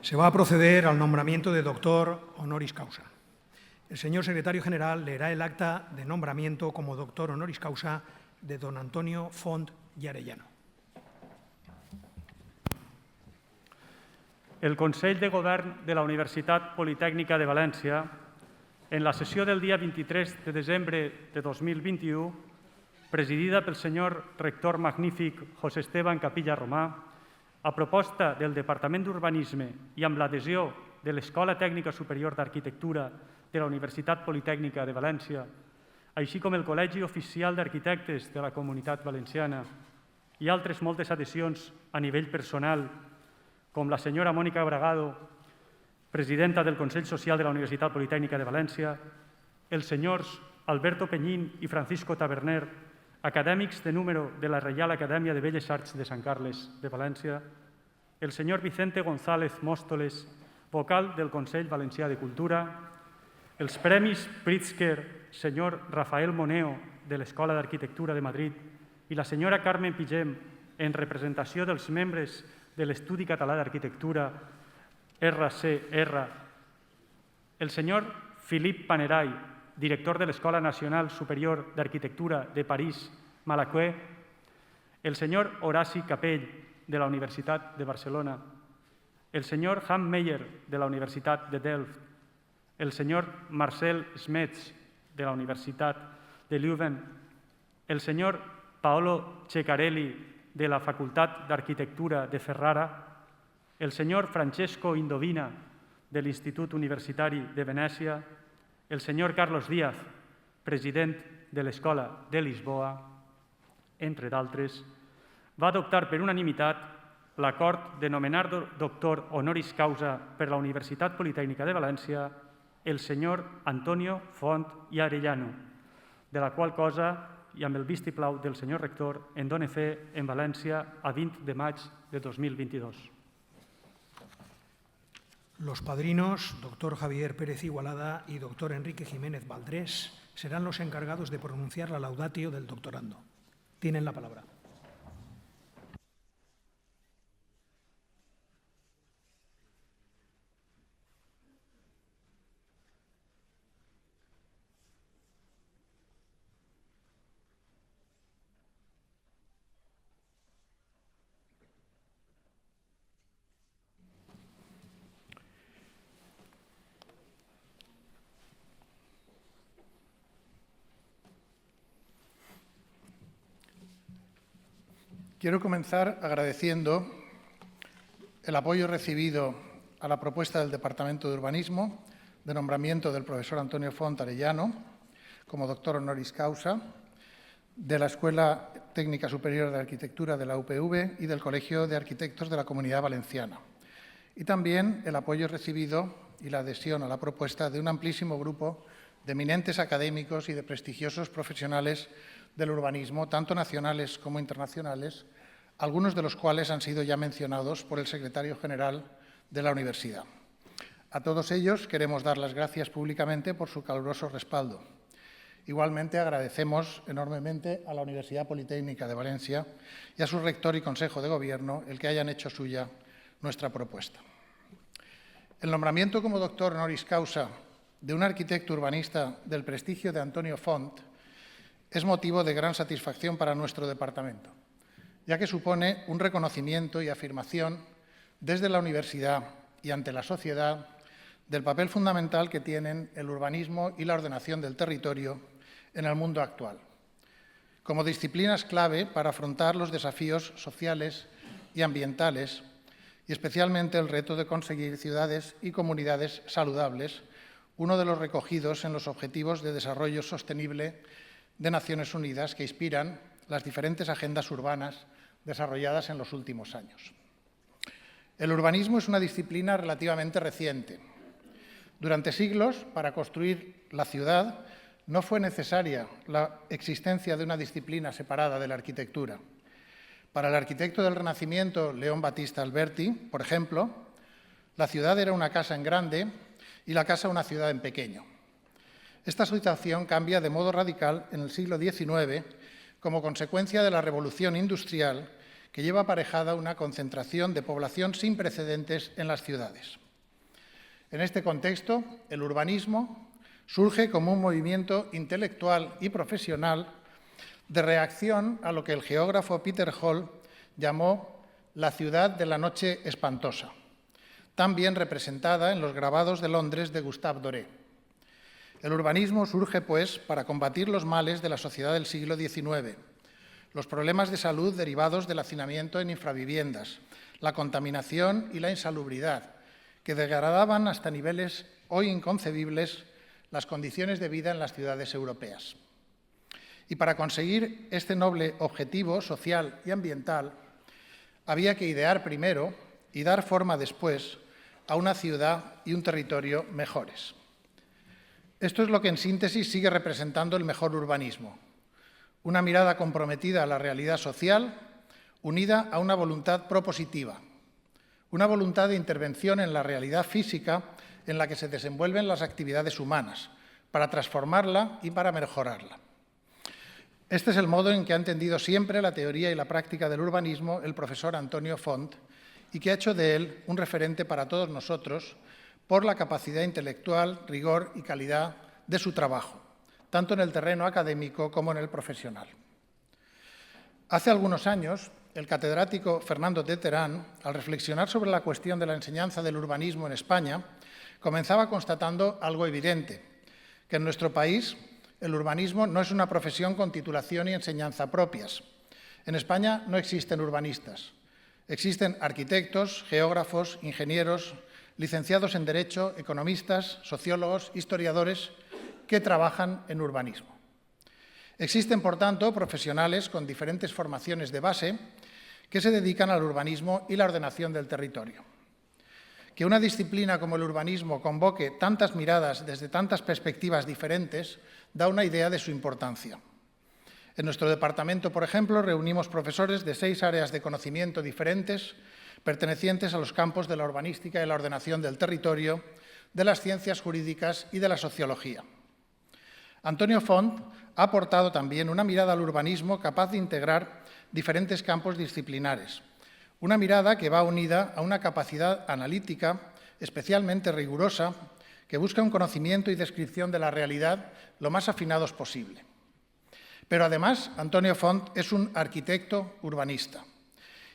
Se va a proceder al nombramiento de doctor honoris causa. El señor secretario general leerá el acta de nombramiento como doctor honoris causa de don Antonio Font i Arellano. El Consell de Govern de la Universitat Politècnica de València, en la sessió del dia 23 de desembre de 2021, presidida pel senyor rector magnífic José Esteban Capilla Romà, a proposta del Departament d'Urbanisme i amb l'adhesió de l'Escola Tècnica Superior d'Arquitectura de la Universitat Politècnica de València, així com el Col·legi Oficial d'Arquitectes de la Comunitat Valenciana i altres moltes adhesions a nivell personal, com la senyora Mònica Bragado, presidenta del Consell Social de la Universitat Politècnica de València, els senyors Alberto Peñín i Francisco Taberner, acadèmics de número de la Reial Acadèmia de Belles Arts de Sant Carles de València, el senyor Vicente González Móstoles, vocal del Consell Valencià de Cultura, els Premis Pritzker, senyor Rafael Moneo, de l'Escola d'Arquitectura de Madrid, i la senyora Carmen Pigem, en representació dels membres de l'Estudi Català d'Arquitectura, RCR, el senyor Philippe Panerai, director de l'Escola Nacional Superior d'Arquitectura de París, Malaquais, el senyor Horaci Capell, de la Universitat de Barcelona, el senyor Hans Meyer, de la Universitat de Delft, el senyor Marcel Smets, de la Universitat de Leuven, el senyor Paolo Ceccarelli, de la Facultat d'Arquitectura de Ferrara, el senyor Francesco Indovina, de l'Institut Universitari de Venècia, el senyor Carlos Díaz, president de l'Escola de Lisboa, entre d'altres, va adoptar per unanimitat l'acord de nomenar doctor honoris causa per la Universitat Politècnica de València el senyor Antonio Font i Arellano, de la qual cosa, i amb el vistiplau del senyor rector, en dóna fe en València a 20 de maig de 2022. Los padrinos, doctor Javier Pérez Igualada y doctor Enrique Jiménez Valdrés, serán los encargados de pronunciar la laudatio del doctorando. Tienen la palabra. Quiero comenzar agradeciendo el apoyo recibido a la propuesta del Departamento de Urbanismo de nombramiento del profesor Antonio Font Arellano como doctor honoris causa de la Escuela Técnica Superior de Arquitectura de la UPV y del Colegio de Arquitectos de la Comunidad Valenciana. Y también el apoyo recibido y la adhesión a la propuesta de un amplísimo grupo de eminentes académicos y de prestigiosos profesionales del urbanismo, tanto nacionales como internacionales, algunos de los cuales han sido ya mencionados por el secretario general de la universidad. A todos ellos queremos dar las gracias públicamente por su caluroso respaldo. Igualmente agradecemos enormemente a la Universidad Politécnica de Valencia y a su rector y consejo de gobierno el que hayan hecho suya nuestra propuesta. El nombramiento como doctor honoris causa de un arquitecto urbanista del prestigio de Antonio Font es motivo de gran satisfacción para nuestro departamento, ya que supone un reconocimiento y afirmación desde la universidad y ante la sociedad del papel fundamental que tienen el urbanismo y la ordenación del territorio en el mundo actual, como disciplinas clave para afrontar los desafíos sociales y ambientales y especialmente el reto de conseguir ciudades y comunidades saludables, uno de los recogidos en los Objetivos de Desarrollo Sostenible de Naciones Unidas que inspiran las diferentes agendas urbanas desarrolladas en los últimos años. El urbanismo es una disciplina relativamente reciente. Durante siglos, para construir la ciudad, no fue necesaria la existencia de una disciplina separada de la arquitectura. Para el arquitecto del Renacimiento, León Battista Alberti, por ejemplo, la ciudad era una casa en grande y la casa una ciudad en pequeño. Esta situación cambia de modo radical en el siglo XIX como consecuencia de la revolución industrial que lleva aparejada una concentración de población sin precedentes en las ciudades. En este contexto, el urbanismo surge como un movimiento intelectual y profesional de reacción a lo que el geógrafo Peter Hall llamó la ciudad de la noche espantosa, tan bien representada en los grabados de Londres de Gustave Doré. El urbanismo surge, pues, para combatir los males de la sociedad del siglo XIX, los problemas de salud derivados del hacinamiento en infraviviendas, la contaminación y la insalubridad, que degradaban hasta niveles hoy inconcebibles las condiciones de vida en las ciudades europeas. Y para conseguir este noble objetivo social y ambiental, había que idear primero y dar forma después a una ciudad y un territorio mejores. Esto es lo que en síntesis sigue representando el mejor urbanismo, una mirada comprometida a la realidad social, unida a una voluntad propositiva, una voluntad de intervención en la realidad física en la que se desenvuelven las actividades humanas, para transformarla y para mejorarla. Este es el modo en que ha entendido siempre la teoría y la práctica del urbanismo el profesor Antonio Font y que ha hecho de él un referente para todos nosotros por la capacidad intelectual, rigor y calidad de su trabajo, tanto en el terreno académico como en el profesional. Hace algunos años, el catedrático Fernando de Terán, al reflexionar sobre la cuestión de la enseñanza del urbanismo en España, comenzaba constatando algo evidente, que en nuestro país el urbanismo no es una profesión con titulación y enseñanza propias. En España no existen urbanistas. Existen arquitectos, geógrafos, ingenieros, licenciados en Derecho, economistas, sociólogos, historiadores que trabajan en urbanismo. Existen, por tanto, profesionales con diferentes formaciones de base que se dedican al urbanismo y la ordenación del territorio. Que una disciplina como el urbanismo convoque tantas miradas desde tantas perspectivas diferentes da una idea de su importancia. En nuestro departamento, por ejemplo, reunimos profesores de 6 áreas de conocimiento diferentes, pertenecientes a los campos de la urbanística y la ordenación del territorio, de las ciencias jurídicas y de la sociología. Antonio Font ha aportado también una mirada al urbanismo capaz de integrar diferentes campos disciplinares, una mirada que va unida a una capacidad analítica especialmente rigurosa que busca un conocimiento y descripción de la realidad lo más afinados posible. Pero además, Antonio Font es un arquitecto urbanista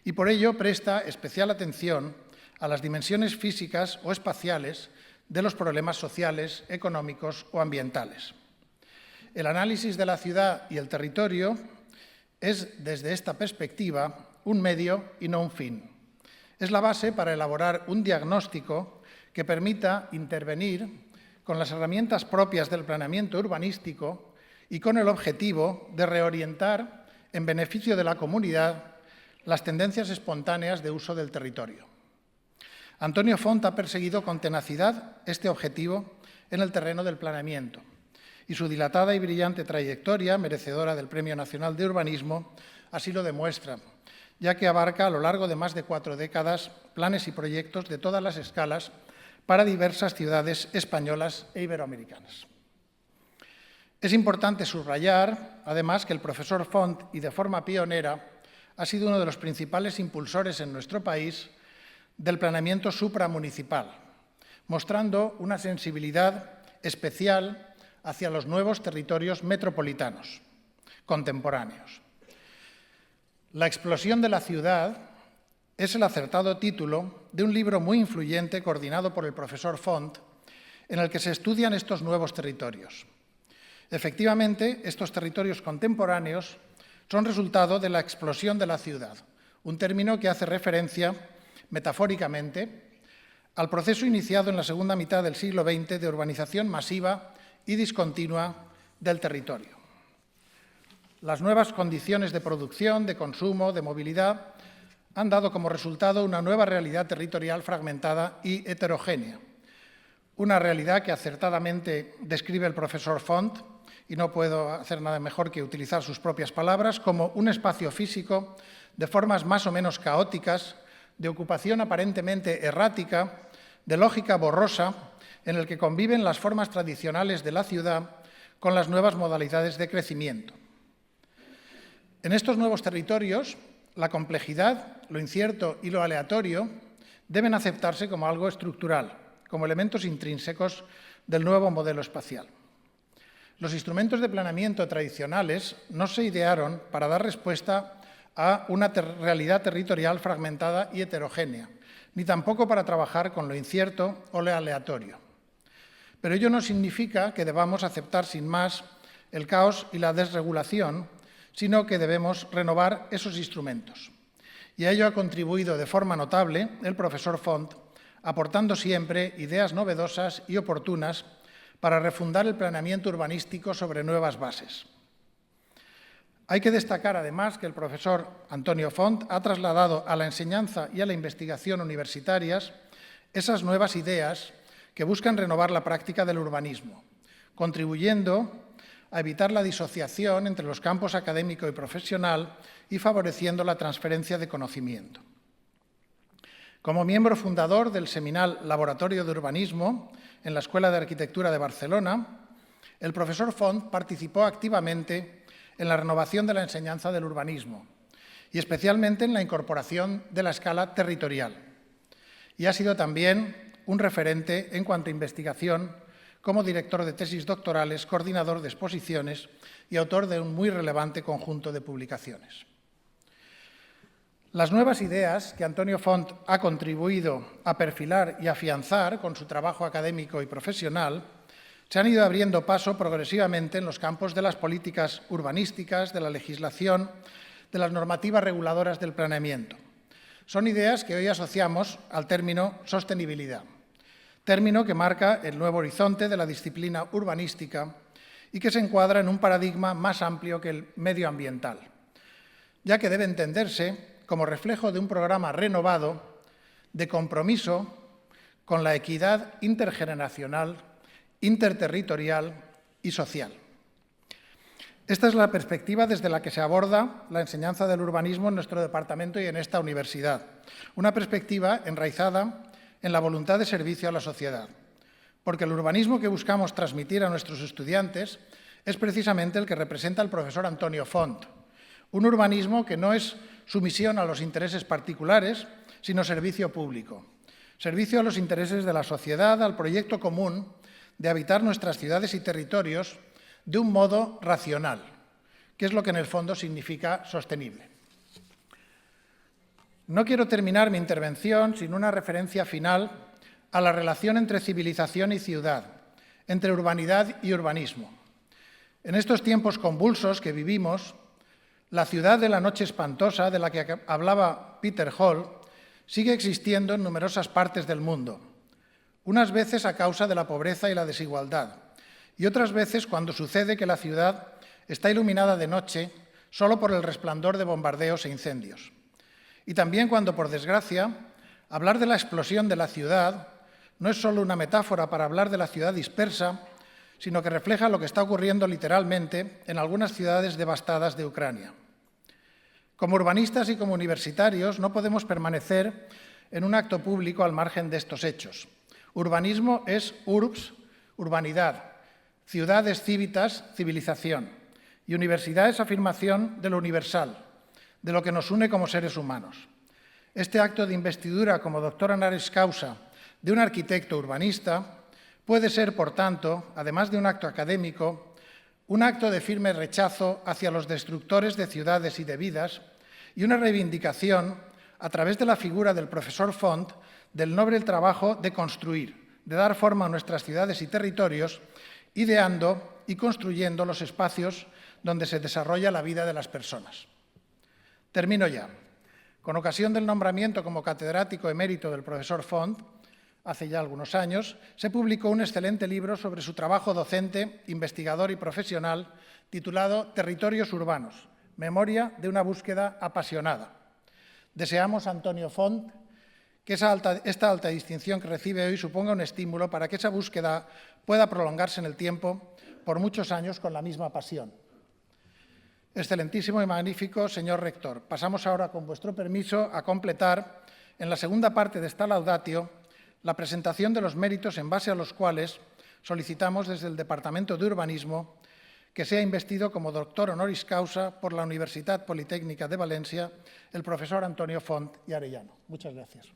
y por ello presta especial atención a las dimensiones físicas o espaciales de los problemas sociales, económicos o ambientales. El análisis de la ciudad y el territorio es, desde esta perspectiva, un medio y no un fin. Es la base para elaborar un diagnóstico que permita intervenir con las herramientas propias del planeamiento urbanístico y con el objetivo de reorientar en beneficio de la comunidad las tendencias espontáneas de uso del territorio. Antonio Font ha perseguido con tenacidad este objetivo en el terreno del planeamiento y su dilatada y brillante trayectoria, merecedora del Premio Nacional de Urbanismo, así lo demuestra, ya que abarca a lo largo de más de 4 décadas planes y proyectos de todas las escalas para diversas ciudades españolas e iberoamericanas. Es importante subrayar, además, que el profesor Font, y de forma pionera, ha sido uno de los principales impulsores en nuestro país del planeamiento supramunicipal, mostrando una sensibilidad especial hacia los nuevos territorios metropolitanos, contemporáneos. La explosión de la ciudad es el acertado título de un libro muy influyente coordinado por el profesor Font, en el que se estudian estos nuevos territorios. Efectivamente, estos territorios contemporáneos son resultado de la explosión de la ciudad, un término que hace referencia, metafóricamente, al proceso iniciado en la segunda mitad del siglo XX de urbanización masiva y discontinua del territorio. Las nuevas condiciones de producción, de consumo, de movilidad han dado como resultado una nueva realidad territorial fragmentada y heterogénea. Una realidad que acertadamente describe el profesor Font, y no puedo hacer nada mejor que utilizar sus propias palabras, como un espacio físico de formas más o menos caóticas, de ocupación aparentemente errática, de lógica borrosa, en el que conviven las formas tradicionales de la ciudad con las nuevas modalidades de crecimiento. En estos nuevos territorios, la complejidad, lo incierto y lo aleatorio deben aceptarse como algo estructural, como elementos intrínsecos del nuevo modelo espacial. Los instrumentos de planeamiento tradicionales no se idearon para dar respuesta a una realidad territorial fragmentada y heterogénea, ni tampoco para trabajar con lo incierto o lo aleatorio. Pero ello no significa que debamos aceptar sin más el caos y la desregulación, sino que debemos renovar esos instrumentos. Y a ello ha contribuido de forma notable el profesor Font, aportando siempre ideas novedosas y oportunas para refundar el planeamiento urbanístico sobre nuevas bases. Hay que destacar, además, que el profesor Antonio Font ha trasladado a la enseñanza y a la investigación universitarias esas nuevas ideas que buscan renovar la práctica del urbanismo, contribuyendo a evitar la disociación entre los campos académico y profesional y favoreciendo la transferencia de conocimiento. Como miembro fundador del seminal Laboratorio de Urbanismo en la Escuela de Arquitectura de Barcelona, el profesor Font participó activamente en la renovación de la enseñanza del urbanismo y especialmente en la incorporación de la escala territorial. Y ha sido también un referente en cuanto a investigación como director de tesis doctorales, coordinador de exposiciones y autor de un muy relevante conjunto de publicaciones. Las nuevas ideas que Antonio Font ha contribuido a perfilar y afianzar con su trabajo académico y profesional se han ido abriendo paso progresivamente en los campos de las políticas urbanísticas, de la legislación, de las normativas reguladoras del planeamiento. Son ideas que hoy asociamos al término sostenibilidad, término que marca el nuevo horizonte de la disciplina urbanística y que se encuadra en un paradigma más amplio que el medioambiental, ya que debe entenderse como reflejo de un programa renovado de compromiso con la equidad intergeneracional, interterritorial y social. Esta es la perspectiva desde la que se aborda la enseñanza del urbanismo en nuestro departamento y en esta universidad. Una perspectiva enraizada en la voluntad de servicio a la sociedad, porque el urbanismo que buscamos transmitir a nuestros estudiantes es precisamente el que representa el profesor Antonio Font, un urbanismo que no es sumisión a los intereses particulares, sino servicio público, servicio a los intereses de la sociedad, al proyecto común de habitar nuestras ciudades y territorios de un modo racional, que es lo que en el fondo significa sostenible. No quiero terminar mi intervención sin una referencia final a la relación entre civilización y ciudad, entre urbanidad y urbanismo. En estos tiempos convulsos que vivimos, la ciudad de la noche espantosa, de la que hablaba Peter Hall, sigue existiendo en numerosas partes del mundo, unas veces a causa de la pobreza y la desigualdad, y otras veces cuando sucede que la ciudad está iluminada de noche solo por el resplandor de bombardeos e incendios. Y también cuando, por desgracia, hablar de la explosión de la ciudad no es solo una metáfora para hablar de la ciudad dispersa, sino que refleja lo que está ocurriendo literalmente en algunas ciudades devastadas de Ucrania. Como urbanistas y como universitarios no podemos permanecer en un acto público al margen de estos hechos. Urbanismo es urbs, urbanidad, ciudad es civitas, civilización, y universidad es afirmación de lo universal, de lo que nos une como seres humanos. Este acto de investidura como doctor honoris causa de un arquitecto urbanista puede ser, por tanto, además de un acto académico, un acto de firme rechazo hacia los destructores de ciudades y de vidas y una reivindicación, a través de la figura del profesor Font, del noble trabajo de construir, de dar forma a nuestras ciudades y territorios, ideando y construyendo los espacios donde se desarrolla la vida de las personas. Termino ya. Con ocasión del nombramiento como catedrático emérito del profesor Font, hace ya algunos años, se publicó un excelente libro sobre su trabajo docente, investigador y profesional, titulado Territorios urbanos, memoria de una búsqueda apasionada. Deseamos a Antonio Font que esta alta distinción que recibe hoy suponga un estímulo para que esa búsqueda pueda prolongarse en el tiempo por muchos años con la misma pasión. Excelentísimo y magnífico señor rector, pasamos ahora, con vuestro permiso, a completar, en la segunda parte de esta laudatio, la presentación de los méritos en base a los cuales solicitamos desde el Departamento de Urbanismo que sea investido como doctor honoris causa por la Universitat Politécnica de Valencia el profesor Antonio Font y Arellano. Muchas gracias.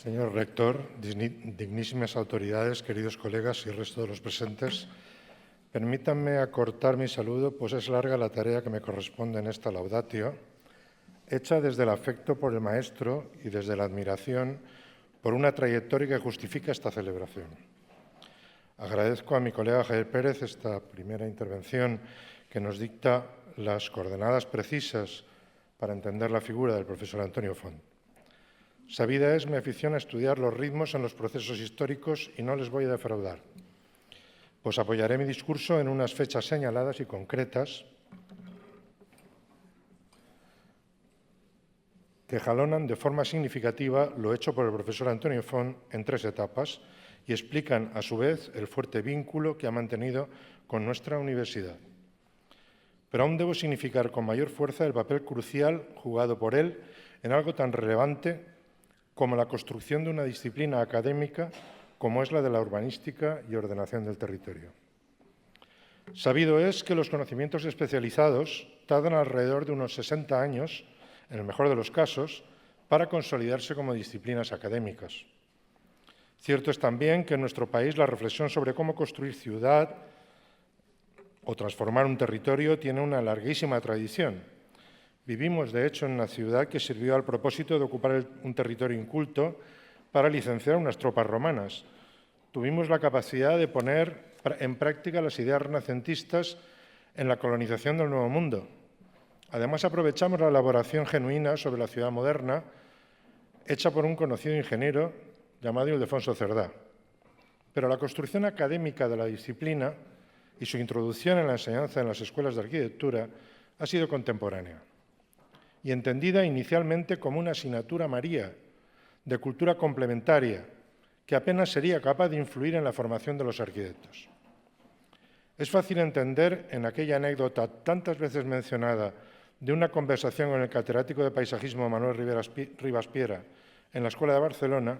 Señor rector, dignísimas autoridades, queridos colegas y el resto de los presentes, permítanme acortar mi saludo, pues es larga la tarea que me corresponde en esta laudatio, hecha desde el afecto por el maestro y desde la admiración por una trayectoria que justifica esta celebración. Agradezco a mi colega Javier Pérez esta primera intervención que nos dicta las coordenadas precisas para entender la figura del profesor Antonio Font. Sabida es mi afición a estudiar los ritmos en los procesos históricos y no les voy a defraudar, pues apoyaré mi discurso en unas fechas señaladas y concretas que jalonan de forma significativa lo hecho por el profesor Antonio Font en 3 etapas y explican, a su vez, el fuerte vínculo que ha mantenido con nuestra universidad. Pero aún debo significar con mayor fuerza el papel crucial jugado por él en algo tan relevante como la construcción de una disciplina académica como es la de la urbanística y ordenación del territorio. Sabido es que los conocimientos especializados tardan alrededor de unos 60 años, en el mejor de los casos, para consolidarse como disciplinas académicas. Cierto es también que en nuestro país la reflexión sobre cómo construir ciudad o transformar un territorio tiene una larguísima tradición. Vivimos, de hecho, en una ciudad que sirvió al propósito de ocupar un territorio inculto para licenciar unas tropas romanas. Tuvimos la capacidad de poner en práctica las ideas renacentistas en la colonización del Nuevo Mundo. Además, aprovechamos la elaboración genuina sobre la ciudad moderna, hecha por un conocido ingeniero llamado Ildefonso Cerdá. Pero la construcción académica de la disciplina y su introducción en la enseñanza en las escuelas de arquitectura ha sido contemporánea y entendida inicialmente como una asignatura María de cultura complementaria que apenas sería capaz de influir en la formación de los arquitectos. Es fácil entender en aquella anécdota tantas veces mencionada de una conversación con el catedrático de paisajismo Manuel Rivas Piera en la Escuela de Barcelona,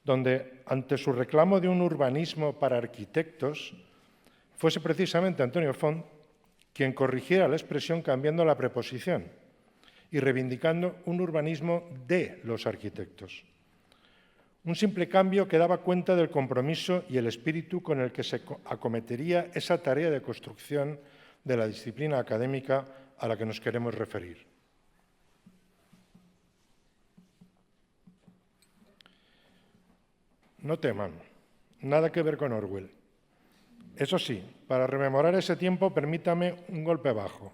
donde, ante su reclamo de un urbanismo para arquitectos, fuese precisamente Antonio Font quien corrigiera la expresión cambiando la preposición y reivindicando un urbanismo de los arquitectos. Un simple cambio que daba cuenta del compromiso y el espíritu con el que se acometería esa tarea de construcción de la disciplina académica a la que nos queremos referir. No teman, nada que ver con Orwell. Eso sí, para rememorar ese tiempo, permítame un golpe bajo,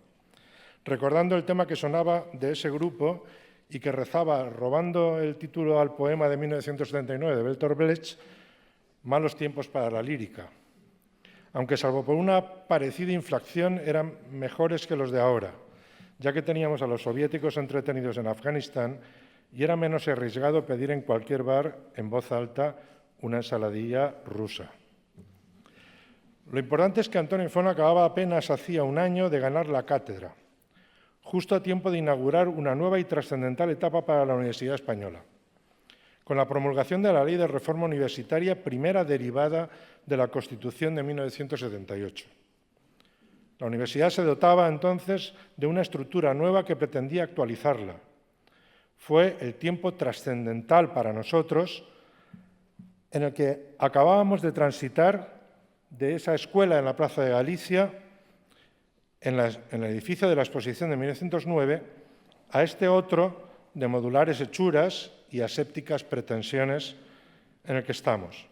recordando el tema que sonaba de ese grupo y que rezaba, robando el título al poema de 1979 de Bertolt Brecht, malos tiempos para la lírica, aunque salvo por una parecida inflación eran mejores que los de ahora, ya que teníamos a los soviéticos entretenidos en Afganistán y era menos arriesgado pedir en cualquier bar en voz alta una ensaladilla rusa. Lo importante es que Antonio Font acababa apenas hacía un año de ganar la cátedra, justo a tiempo de inaugurar una nueva y trascendental etapa para la Universidad Española, con la promulgación de la Ley de Reforma Universitaria, primera derivada de la Constitución de 1978. La universidad se dotaba entonces de una estructura nueva que pretendía actualizarla. Fue el tiempo trascendental para nosotros en el que acabábamos de transitar de esa escuela en la Plaza de Galicia, en el edificio de la Exposición de 1909, a este otro de modulares hechuras y asépticas pretensiones en el que estamos.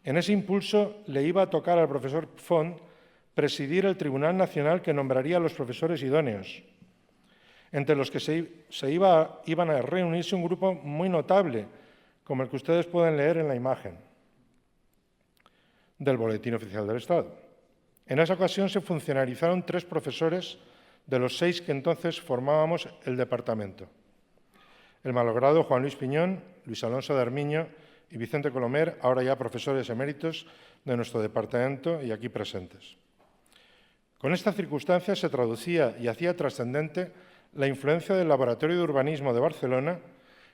En ese impulso le iba a tocar al profesor Font presidir el Tribunal Nacional que nombraría a los profesores idóneos, entre los que iban a reunirse un grupo muy notable, como el que ustedes pueden leer en la imagen del Boletín Oficial del Estado. En esa ocasión se funcionarizaron 3 profesores de los 6 que entonces formábamos el departamento. el malogrado Juan Luis Piñón, Luis Alonso de Armiño y Vicente Colomer, ahora ya profesores eméritos de nuestro departamento y aquí presentes. Con esta circunstancia se traducía y hacía trascendente la influencia del Laboratorio de Urbanismo de Barcelona,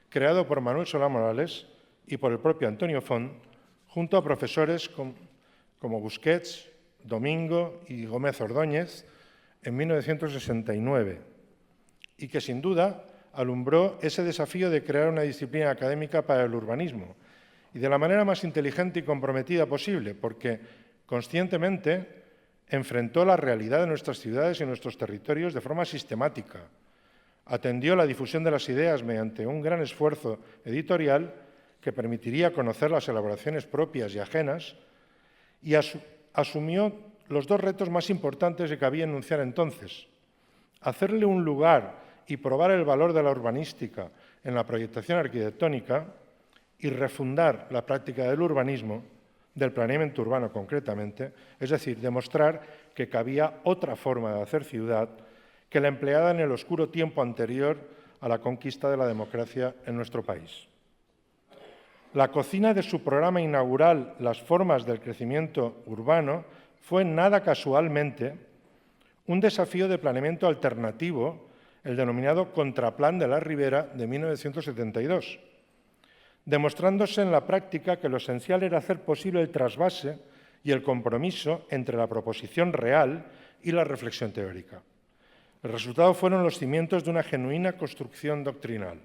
creado por Manuel Solá Morales y por el propio Antonio Font, junto a profesores como Busquets, Domingo y Gómez Ordóñez en 1969, y que sin duda alumbró ese desafío de crear una disciplina académica para el urbanismo, y de la manera más inteligente y comprometida posible, porque conscientemente enfrentó la realidad de nuestras ciudades y nuestros territorios de forma sistemática, atendió la difusión de las ideas mediante un gran esfuerzo editorial que permitiría conocer las elaboraciones propias y ajenas, y asumió los dos retos más importantes que cabía enunciar entonces: hacerle un lugar y probar el valor de la urbanística en la proyectación arquitectónica y refundar la práctica del urbanismo, del planeamiento urbano concretamente, es decir, demostrar que cabía otra forma de hacer ciudad que la empleada en el oscuro tiempo anterior a la conquista de la democracia en nuestro país. La cocina de su programa inaugural, Las formas del crecimiento urbano, fue nada casualmente un desafío de planeamiento alternativo, el denominado Contraplan de la Ribera de 1972, demostrándose en la práctica que lo esencial era hacer posible el trasvase y el compromiso entre la proposición real y la reflexión teórica. El resultado fueron los cimientos de una genuina construcción doctrinal.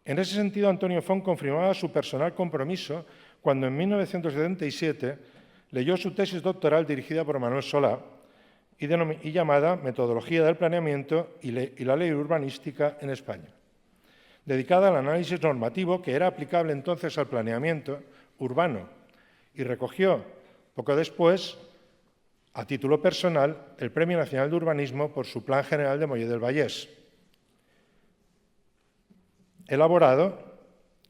En ese sentido, Antonio Font confirmaba su personal compromiso cuando en 1977 leyó su tesis doctoral dirigida por Manuel Solá y llamada Metodología del planeamiento y la ley urbanística en España, dedicada al análisis normativo que era aplicable entonces al planeamiento urbano, y recogió poco después, a título personal, el Premio Nacional de Urbanismo por su Plan General de Mollet del Vallès, elaborado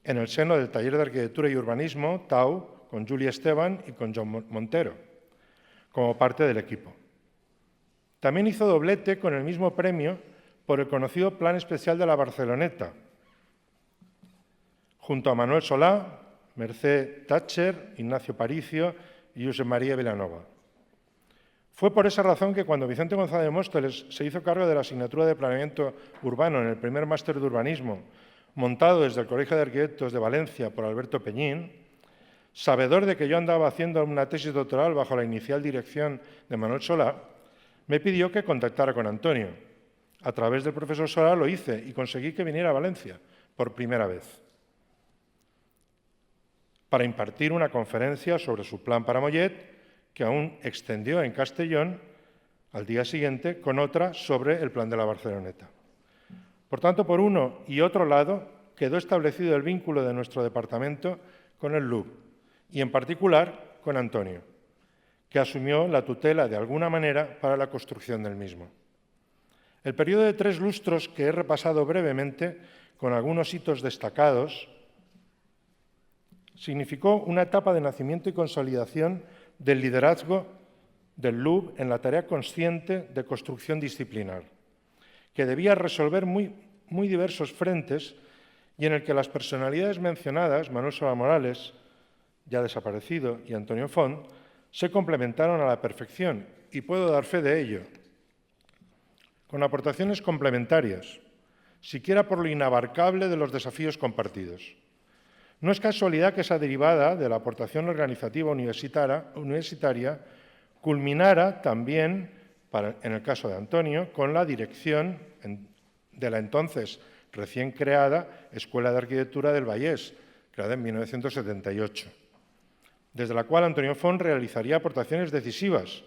en el seno del Taller de Arquitectura y Urbanismo, TAU, con Julia Esteban y con John Montero, como parte del equipo. También hizo doblete con el mismo premio por el conocido Plan Especial de la Barceloneta, junto a Manuel Solá, Mercè Thatcher, Ignacio Paricio y Josep María Vilanova. Fue por esa razón que cuando Vicente González Móstoles se hizo cargo de la asignatura de Planeamiento Urbano en el primer máster de Urbanismo, montado desde el Colegio de Arquitectos de Valencia por Alberto Peñín, sabedor de que yo andaba haciendo una tesis doctoral bajo la inicial dirección de Manuel Solá, me pidió que contactara con Antonio. A través del profesor Solá lo hice y conseguí que viniera a Valencia por primera vez para impartir una conferencia sobre su plan para Mollet, que aún extendió en Castellón al día siguiente con otra sobre el plan de la Barceloneta. Por tanto, por uno y otro lado, quedó establecido el vínculo de nuestro departamento con el LUB y, en particular, con Antonio, que asumió la tutela de alguna manera para la construcción del mismo. El periodo de 3 lustros que he repasado brevemente, con algunos hitos destacados, significó una etapa de nacimiento y consolidación del liderazgo del LUB en la tarea consciente de construcción disciplinar, que debía resolver muy diversos frentes y en el que las personalidades mencionadas, Manuel Solá Morales, ya desaparecido, y Antonio Font, se complementaron a la perfección, y puedo dar fe de ello, con aportaciones complementarias, siquiera por lo inabarcable de los desafíos compartidos. No es casualidad que esa derivada de la aportación organizativa universitaria culminara también, en el caso de Antonio, con la dirección de la entonces recién creada Escuela de Arquitectura del Vallès, creada en 1978, desde la cual Antonio Font realizaría aportaciones decisivas,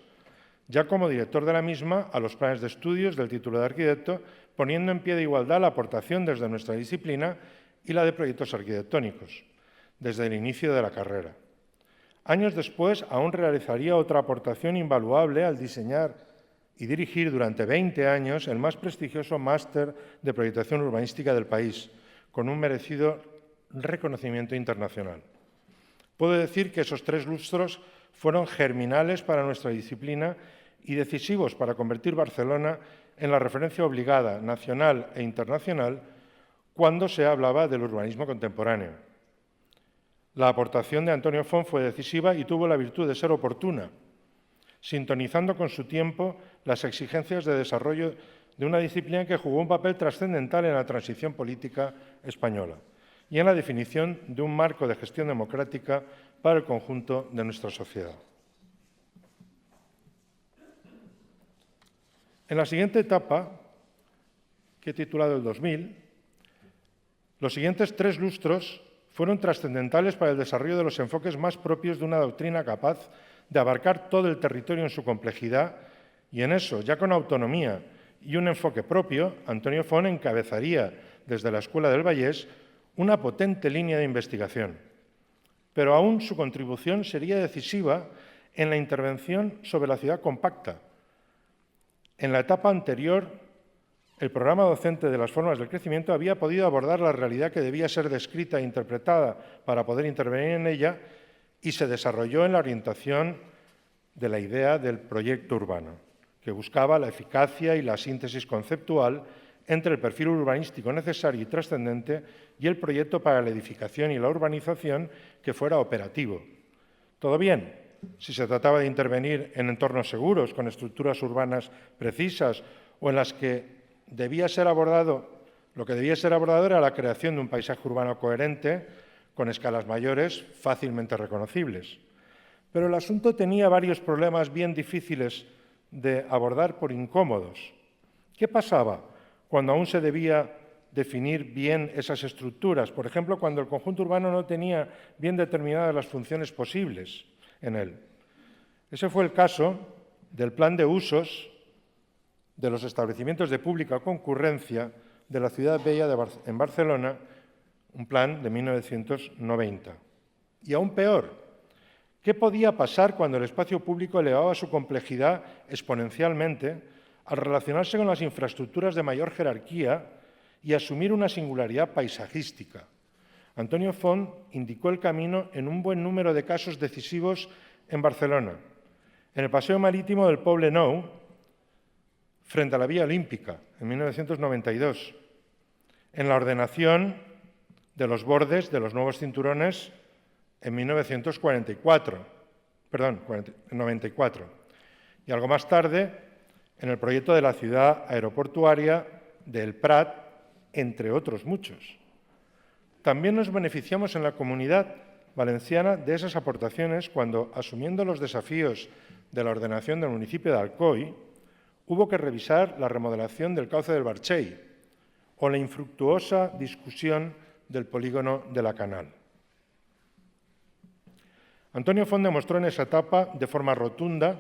ya como director de la misma, a los planes de estudios del título de arquitecto, poniendo en pie de igualdad la aportación desde nuestra disciplina y la de proyectos arquitectónicos, desde el inicio de la carrera. Años después, aún realizaría otra aportación invaluable al diseñar y dirigir durante 20 años el más prestigioso máster de proyectación urbanística del país, con un merecido reconocimiento internacional. Puedo decir que esos 3 lustros fueron germinales para nuestra disciplina y decisivos para convertir Barcelona en la referencia obligada, nacional e internacional, cuando se hablaba del urbanismo contemporáneo. La aportación de Antonio Font fue decisiva y tuvo la virtud de ser oportuna, sintonizando con su tiempo las exigencias de desarrollo de una disciplina que jugó un papel trascendental en la transición política española y en la definición de un marco de gestión democrática para el conjunto de nuestra sociedad. En la siguiente etapa, que he titulado el 2000, los siguientes 3 lustros fueron trascendentales para el desarrollo de los enfoques más propios de una doctrina capaz de abarcar todo el territorio en su complejidad, y en eso, ya con autonomía y un enfoque propio, Antonio Font encabezaría desde la Escuela del Vallès una potente línea de investigación. Pero aún su contribución sería decisiva en la intervención sobre la ciudad compacta. En la etapa anterior, el programa docente de las formas del crecimiento había podido abordar la realidad que debía ser descrita e interpretada para poder intervenir en ella y se desarrolló en la orientación de la idea del proyecto urbano, que buscaba la eficacia y la síntesis conceptual entre el perfil urbanístico necesario y trascendente y el proyecto para la edificación y la urbanización que fuera operativo. Todo bien si se trataba de intervenir en entornos seguros, con estructuras urbanas precisas o en las que lo que debía ser abordado era la creación de un paisaje urbano coherente con escalas mayores fácilmente reconocibles. Pero el asunto tenía varios problemas bien difíciles de abordar por incómodos. ¿Qué pasaba cuando aún se debía definir bien esas estructuras? Por ejemplo, cuando el conjunto urbano no tenía bien determinadas las funciones posibles en él. Ese fue el caso del plan de usos de los establecimientos de pública concurrencia de la Ciudad Bella en Barcelona, un plan de 1990. Y aún peor, ¿qué podía pasar cuando el espacio público elevaba su complejidad exponencialmente al relacionarse con las infraestructuras de mayor jerarquía y asumir una singularidad paisajística? Antonio Font indicó el camino en un buen número de casos decisivos en Barcelona. En el paseo marítimo del Poble Nou, frente a la Vía Olímpica, en 1992. En la ordenación de los bordes de los nuevos cinturones en 94. Y algo más tarde, en el proyecto de la ciudad aeroportuaria del Prat, entre otros muchos. También nos beneficiamos en la Comunidad Valenciana de esas aportaciones cuando, asumiendo los desafíos de la ordenación del municipio de Alcoi, hubo que revisar la remodelación del cauce del Barchell o la infructuosa discusión del polígono de la Canal. Antonio Font demostró en esa etapa de forma rotunda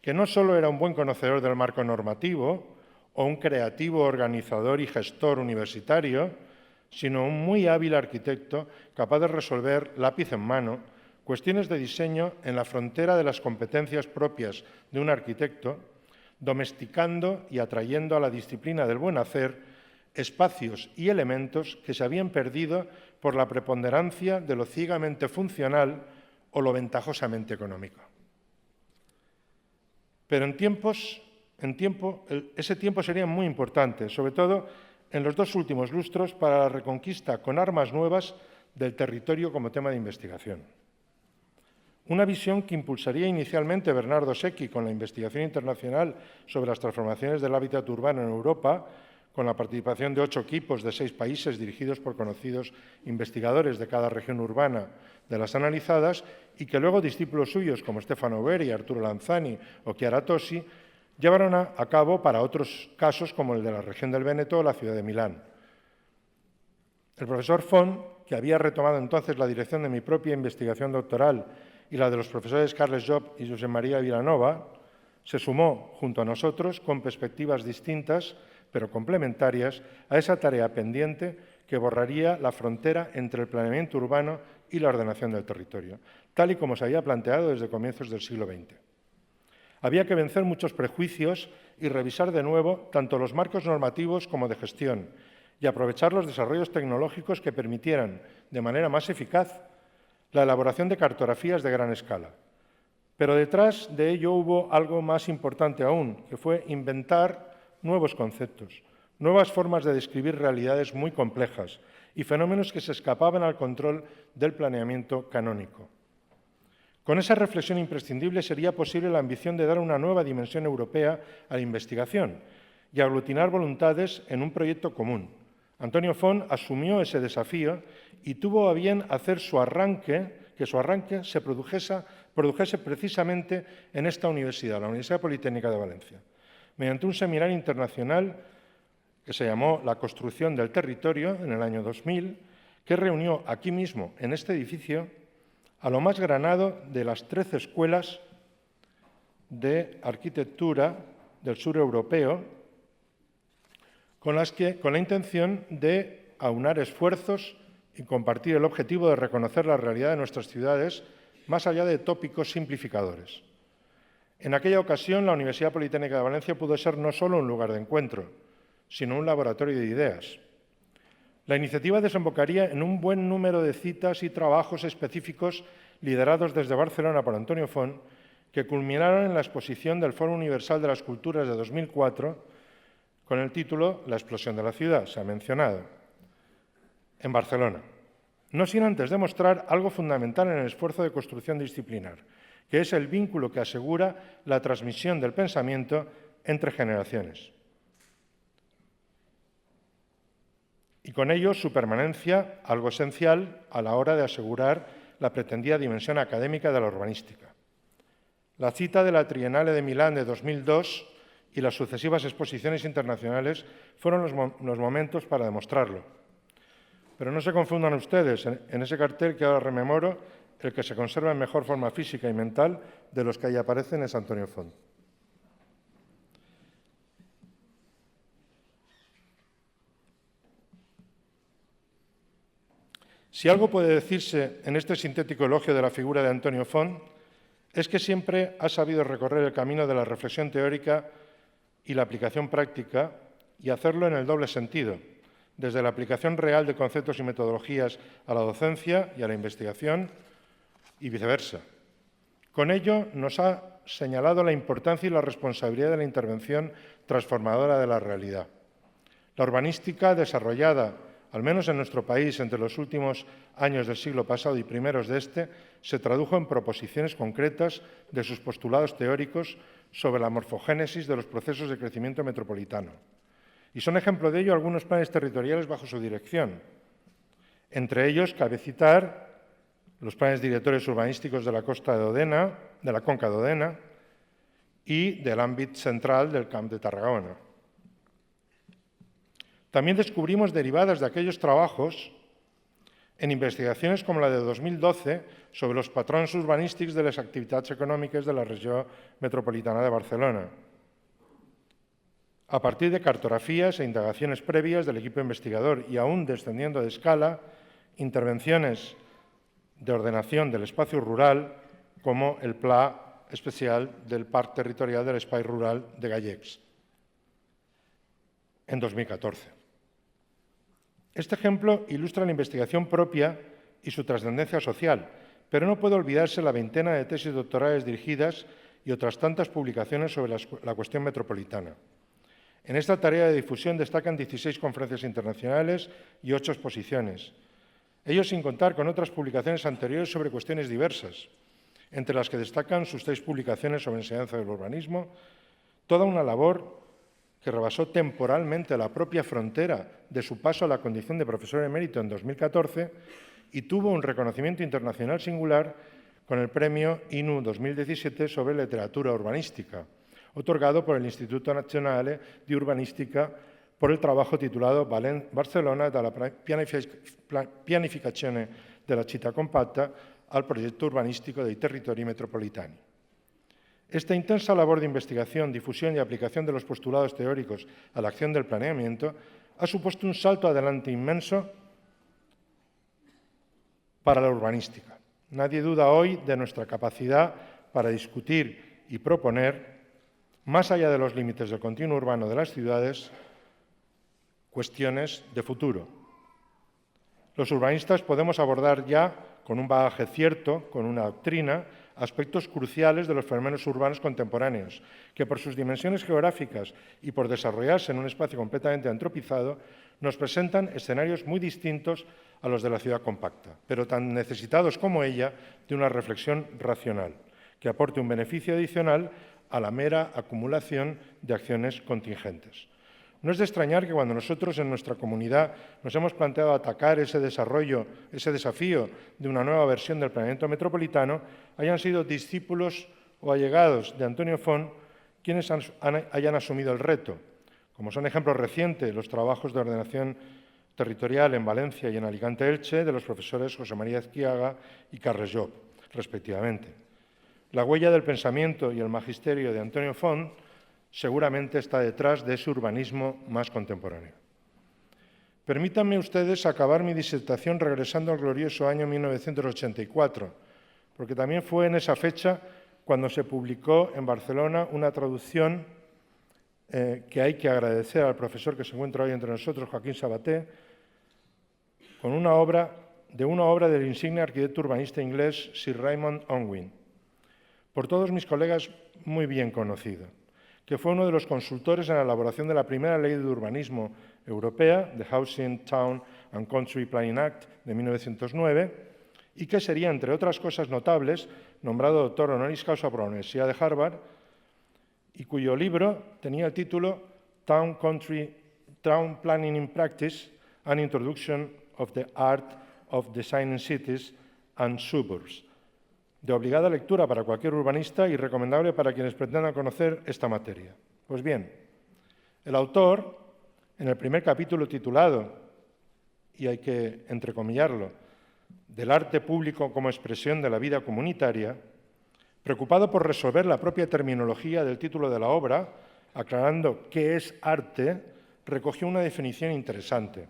que no solo era un buen conocedor del marco normativo o un creativo organizador y gestor universitario, sino un muy hábil arquitecto capaz de resolver, lápiz en mano, cuestiones de diseño en la frontera de las competencias propias de un arquitecto, domesticando y atrayendo a la disciplina del buen hacer espacios y elementos que se habían perdido por la preponderancia de lo ciegamente funcional o lo ventajosamente económico. Pero ese tiempo sería muy importante, sobre todo en los 2 últimos lustros, para la reconquista con armas nuevas del territorio como tema de investigación. Una visión que impulsaría inicialmente Bernardo Secchi con la investigación internacional sobre las transformaciones del hábitat urbano en Europa, con la participación de 8 equipos de 6 países dirigidos por conocidos investigadores de cada región urbana de las analizadas, y que luego discípulos suyos como Stefano Beri, Arturo Lanzani o Chiara Tosi llevaron a cabo para otros casos como el de la región del Véneto o la ciudad de Milán. El profesor Font, que había retomado entonces la dirección de mi propia investigación doctoral y la de los profesores Carles Job y Josep María Vilanova, se sumó junto a nosotros con perspectivas distintas pero complementarias a esa tarea pendiente que borraría la frontera entre el planeamiento urbano y la ordenación del territorio, tal y como se había planteado desde comienzos del siglo XX. Había que vencer muchos prejuicios y revisar de nuevo tanto los marcos normativos como de gestión y aprovechar los desarrollos tecnológicos que permitieran, de manera más eficaz, la elaboración de cartografías de gran escala. Pero detrás de ello hubo algo más importante aún, que fue inventar nuevos conceptos, nuevas formas de describir realidades muy complejas y fenómenos que se escapaban al control del planeamiento canónico. Con esa reflexión imprescindible sería posible la ambición de dar una nueva dimensión europea a la investigación y aglutinar voluntades en un proyecto común. Antonio Font asumió ese desafío y tuvo a bien hacer que su arranque se produjese precisamente en esta universidad, la Universidad Politécnica de Valencia, mediante un seminario internacional que se llamó La construcción del territorio en el año 2000, que reunió aquí mismo, en este edificio, a lo más granado de las 13 escuelas de arquitectura del sur europeo, con la intención de aunar esfuerzos y compartir el objetivo de reconocer la realidad de nuestras ciudades más allá de tópicos simplificadores. En aquella ocasión, la Universidad Politécnica de Valencia pudo ser no solo un lugar de encuentro, sino un laboratorio de ideas. La iniciativa desembocaría en un buen número de citas y trabajos específicos liderados desde Barcelona por Antonio Font, que culminaron en la exposición del Foro Universal de las Culturas de 2004, con el título La explosión de la ciudad, se ha mencionado, en Barcelona. No sin antes demostrar algo fundamental en el esfuerzo de construcción disciplinar, que es el vínculo que asegura la transmisión del pensamiento entre generaciones. Y con ello su permanencia, algo esencial a la hora de asegurar la pretendida dimensión académica de la urbanística. La cita de la Triennale de Milán de 2002 y las sucesivas exposiciones internacionales fueron los momentos para demostrarlo. Pero no se confundan ustedes, en ese cartel que ahora rememoro, el que se conserva en mejor forma física y mental de los que ahí aparecen es Antonio Font. Si algo puede decirse en este sintético elogio de la figura de Antonio Font, es que siempre ha sabido recorrer el camino de la reflexión teórica y la aplicación práctica, y hacerlo en el doble sentido, desde la aplicación real de conceptos y metodologías a la docencia y a la investigación, y viceversa. Con ello nos ha señalado la importancia y la responsabilidad de la intervención transformadora de la realidad. La urbanística desarrollada, al menos en nuestro país, entre los últimos años del siglo pasado y primeros de este, se tradujo en proposiciones concretas de sus postulados teóricos sobre la morfogénesis de los procesos de crecimiento metropolitano. Y son ejemplo de ello algunos planes territoriales bajo su dirección. Entre ellos, cabe citar los planes directores urbanísticos de la Conca d'Òdena y del ámbito central del Camp de Tarragona. También descubrimos derivadas de aquellos trabajos en investigaciones como la de 2012 sobre los patrons urbanístics de les activitats econòmiques de la regió metropolitana de Barcelona, a partir de cartografías e indagaciones previas del equipo investigador y aún descendiendo de escala, intervenciones de ordenación del espacio rural como el Pla Especial del Parc Territorial del Espai Rural de Gallecs en 2014. Este ejemplo ilustra la investigación propia y su trascendencia social, pero no puede olvidarse la veintena de tesis doctorales dirigidas y otras tantas publicaciones sobre la cuestión metropolitana. En esta tarea de difusión destacan 16 conferencias internacionales y 8 exposiciones, ello sin contar con otras publicaciones anteriores sobre cuestiones diversas, entre las que destacan sus 6 publicaciones sobre enseñanza del urbanismo, toda una labor que rebasó temporalmente la propia frontera de su paso a la condición de profesor emérito en 2014 y tuvo un reconocimiento internacional singular con el premio INU 2017 sobre literatura urbanística, otorgado por el Instituto Nazionale di Urbanistica por el trabajo titulado Barcelona dalla pianificazione della città compatta al proyecto urbanístico dei territori metropolitani. Esta intensa labor de investigación, difusión y aplicación de los postulados teóricos a la acción del planeamiento ha supuesto un salto adelante inmenso para la urbanística. Nadie duda hoy de nuestra capacidad para discutir y proponer, más allá de los límites del continuo urbano de las ciudades, cuestiones de futuro. Los urbanistas podemos abordar ya con un bagaje cierto, con una doctrina, aspectos cruciales de los fenómenos urbanos contemporáneos, que por sus dimensiones geográficas y por desarrollarse en un espacio completamente antropizado, nos presentan escenarios muy distintos a los de la ciudad compacta, pero tan necesitados como ella de una reflexión racional, que aporte un beneficio adicional a la mera acumulación de acciones contingentes. No es de extrañar que cuando nosotros en nuestra comunidad nos hemos planteado atacar ese desafío de una nueva versión del planeamiento metropolitano, hayan sido discípulos o allegados de Antonio Font quienes hayan asumido el reto, como son ejemplos recientes los trabajos de ordenación territorial en Valencia y en Alicante-Elche de los profesores José María Ezquiaga y Carles Job, respectivamente. La huella del pensamiento y el magisterio de Antonio Font seguramente está detrás de ese urbanismo más contemporáneo. Permítanme ustedes acabar mi disertación regresando al glorioso año 1984, porque también fue en esa fecha cuando se publicó en Barcelona una traducción que hay que agradecer al profesor que se encuentra hoy entre nosotros, Joaquín Sabaté, con una obra del insigne arquitecto urbanista inglés Sir Raymond Unwin, por todos mis colegas muy bien conocido, que fue uno de los consultores en la elaboración de la primera ley de urbanismo europea, the Housing, Town and Country Planning Act de 1909, y que sería, entre otras cosas notables, nombrado doctor honoris causa por la Universidad de Harvard, y cuyo libro tenía el título Town Planning in Practice, An Introduction of the Art of Designing Cities and Suburbs, de obligada lectura para cualquier urbanista y recomendable para quienes pretendan conocer esta materia. Pues bien, el autor, en el primer capítulo titulado, y hay que entrecomillarlo, del arte público como expresión de la vida comunitaria, preocupado por resolver la propia terminología del título de la obra, aclarando qué es arte, recogió una definición interesante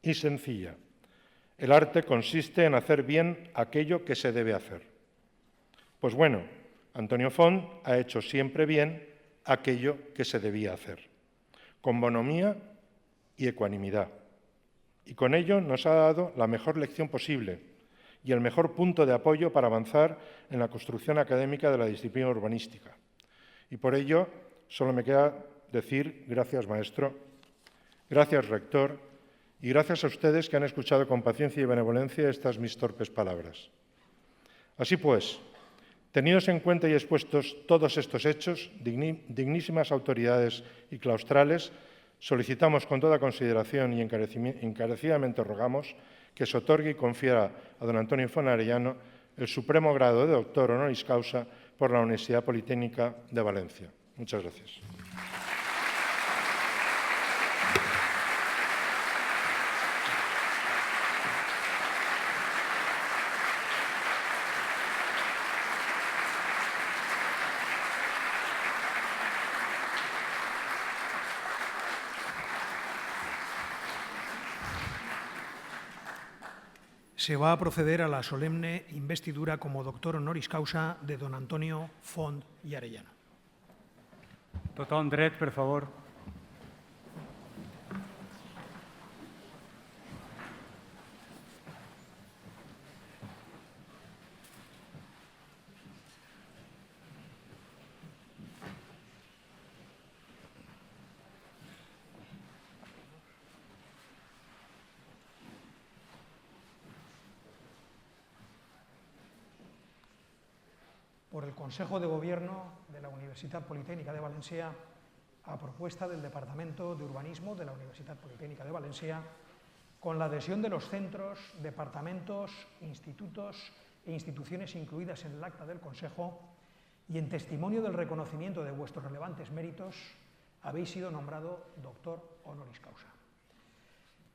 y sencilla. El arte consiste en hacer bien aquello que se debe hacer. Pues bueno, Antonio Font ha hecho siempre bien aquello que se debía hacer, con bonomía y ecuanimidad. Y con ello nos ha dado la mejor lección posible y el mejor punto de apoyo para avanzar en la construcción académica de la disciplina urbanística. Y por ello solo me queda decir gracias, maestro, gracias, rector, y gracias a ustedes que han escuchado con paciencia y benevolencia estas mis torpes palabras. Así pues, tenidos en cuenta y expuestos todos estos hechos, dignísimas autoridades y claustrales, solicitamos con toda consideración y encarecidamente rogamos que se otorgue y confiera a don Antonio Font Arellano el supremo grado de doctor honoris causa por la Universidad Politécnica de Valencia. Muchas gracias. Se va a proceder a la solemne investidura como doctor honoris causa de don Antonio Font i Arellano. Tothom dret, per favor. Por el Consejo de Gobierno de la Universidad Politécnica de Valencia, a propuesta del Departamento de Urbanismo de la Universidad Politécnica de Valencia, con la adhesión de los centros, departamentos, institutos e instituciones incluidas en el acta del Consejo, y en testimonio del reconocimiento de vuestros relevantes méritos, habéis sido nombrado doctor honoris causa.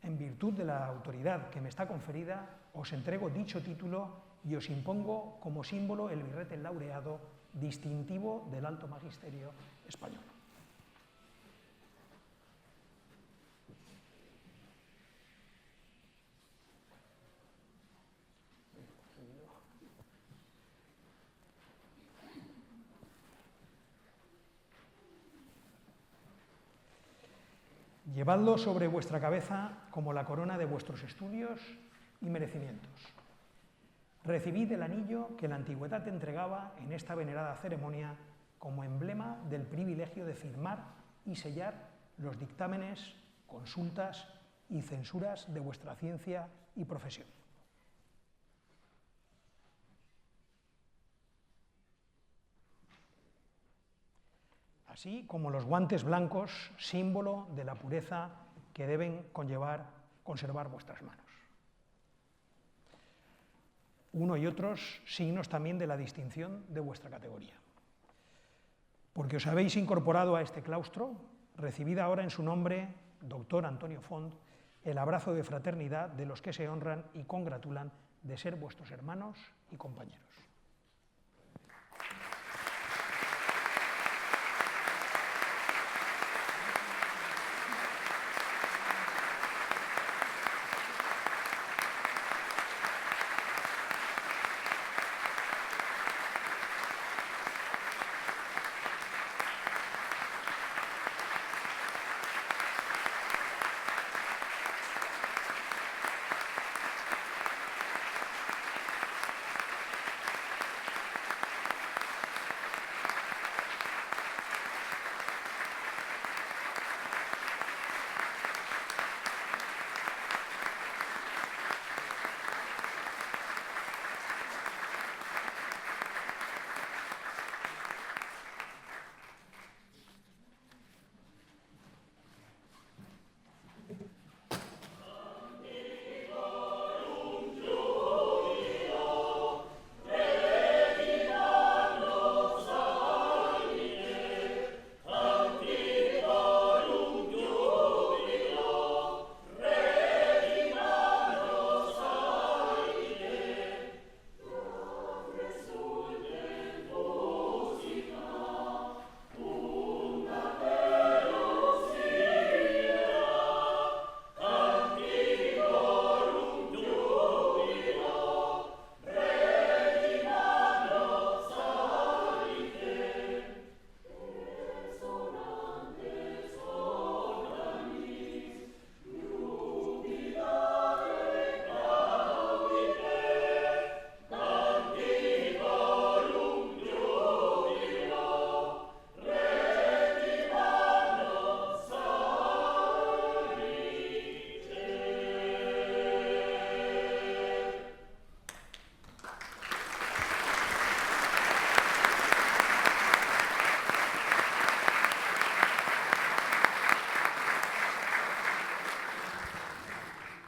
En virtud de la autoridad que me está conferida, os entrego dicho título y os impongo como símbolo el birrete laureado distintivo del Alto Magisterio español. Llevadlo sobre vuestra cabeza como la corona de vuestros estudios y merecimientos. recibid el anillo que la antigüedad entregaba en esta venerada ceremonia como emblema del privilegio de firmar y sellar los dictámenes, consultas y censuras de vuestra ciencia y profesión. Así como los guantes blancos, símbolo de la pureza que deben conservar vuestras manos. Uno y otros signos también de la distinción de vuestra categoría. Porque os habéis incorporado a este claustro, recibid ahora en su nombre, doctor Antonio Font, el abrazo de fraternidad de los que se honran y congratulan de ser vuestros hermanos y compañeros.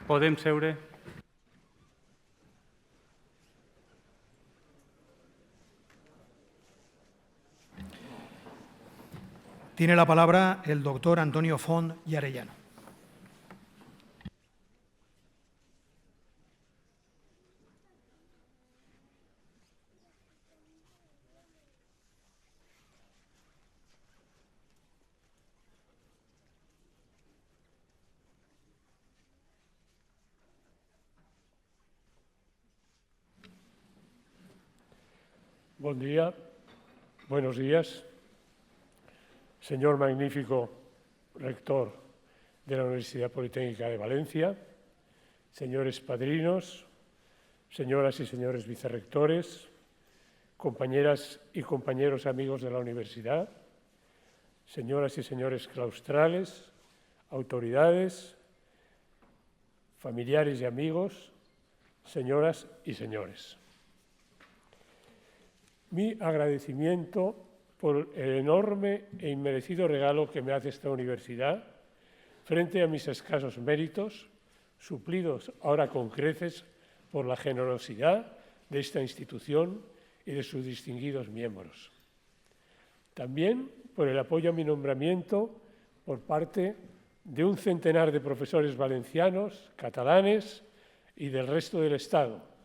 Podem seure. Tiene la palabra el doctor Antonio Font y Arellano. Buen día, buenos días, señor magnífico rector de la Universidad Politécnica de Valencia, señores padrinos, señoras y señores vicerrectores, compañeras y compañeros amigos de la universidad, señoras y señores claustrales, autoridades, familiares y amigos, señoras y señores. Mi agradecimiento por el enorme e inmerecido regalo que me hace esta universidad frente a mis escasos méritos, suplidos ahora con creces por la generosidad de esta institución y de sus distinguidos miembros. También por el apoyo a mi nombramiento por parte de un centenar de profesores valencianos, catalanes y del resto del Estado,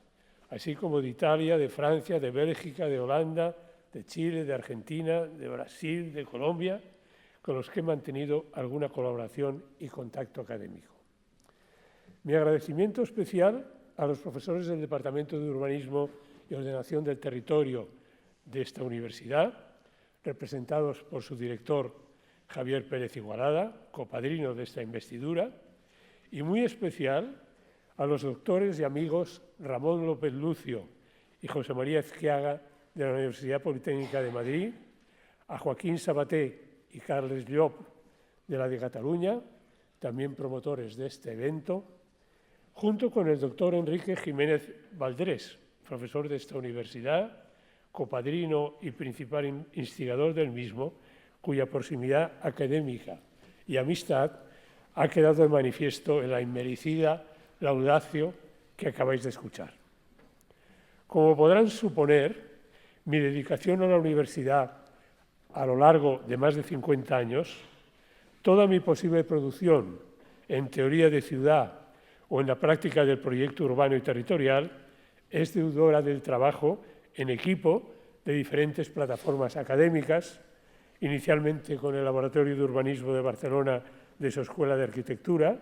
así como de Italia, de Francia, de Bélgica, de Holanda, de Chile, de Argentina, de Brasil, de Colombia, con los que he mantenido alguna colaboración y contacto académico. Mi agradecimiento especial a los profesores del Departamento de Urbanismo y Ordenación del Territorio de esta universidad, representados por su director Javier Pérez Igualada, copadrino de esta investidura, y muy especial a los doctores y amigos Ramón López Lucio y José María Ezquiaga, de la Universidad Politécnica de Madrid, a Joaquín Sabaté y Carles Llop, de la de Cataluña, también promotores de este evento, junto con el doctor Enrique Jiménez Valdrés, profesor de esta universidad, copadrino y principal instigador del mismo, cuya proximidad académica y amistad ha quedado de manifiesto en la inmerecida laudatio que acabáis de escuchar. Como podrán suponer, mi dedicación a la universidad a lo largo de más de 50 años, toda mi posible producción en teoría de ciudad o en la práctica del proyecto urbano y territorial es deudora del trabajo en equipo de diferentes plataformas académicas, inicialmente con el Laboratorio de Urbanismo de Barcelona de su Escuela de Arquitectura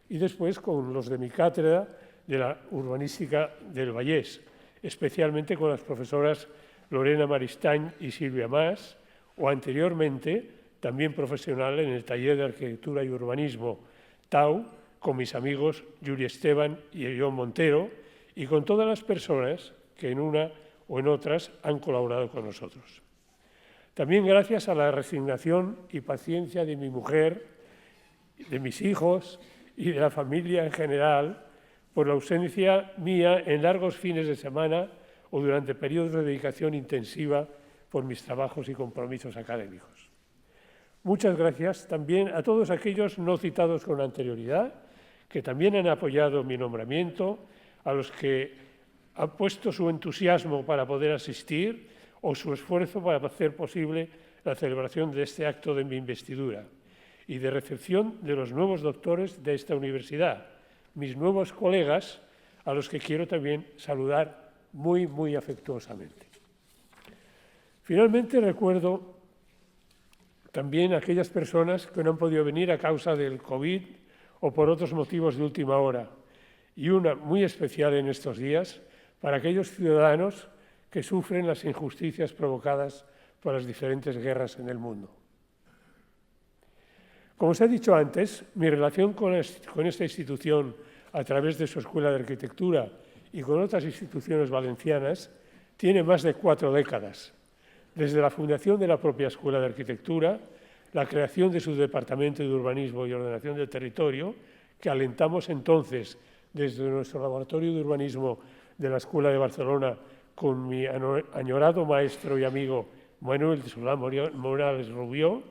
y después con los de mi cátedra de la Urbanística del Vallès, especialmente con las profesoras Lorena Maristany y Silvia Mas, o anteriormente también profesional en el taller de Arquitectura y Urbanismo TAU, con mis amigos Yuri Esteban y John Montero, y con todas las personas que en una o en otras han colaborado con nosotros. También gracias a la resignación y paciencia de mi mujer, de mis hijos y de la familia en general, por la ausencia mía en largos fines de semana o durante periodos de dedicación intensiva por mis trabajos y compromisos académicos. Muchas gracias también a todos aquellos no citados con anterioridad, que también han apoyado mi nombramiento, a los que han puesto su entusiasmo para poder asistir o su esfuerzo para hacer posible la celebración de este acto de mi investidura y de recepción de los nuevos doctores de esta universidad, mis nuevos colegas, a los que quiero también saludar muy, muy afectuosamente. Finalmente, recuerdo también a aquellas personas que no han podido venir a causa del COVID o por otros motivos de última hora, y una muy especial en estos días para aquellos ciudadanos que sufren las injusticias provocadas por las diferentes guerras en el mundo. Como os he dicho antes, mi relación con esta institución a través de su Escuela de Arquitectura y con otras instituciones valencianas tiene más de 4 décadas, desde la fundación de la propia Escuela de Arquitectura, la creación de su Departamento de Urbanismo y Ordenación del Territorio, que alentamos entonces desde nuestro Laboratorio de Urbanismo de la Escuela de Barcelona con mi añorado maestro y amigo Manuel de Solà Morales Rubió,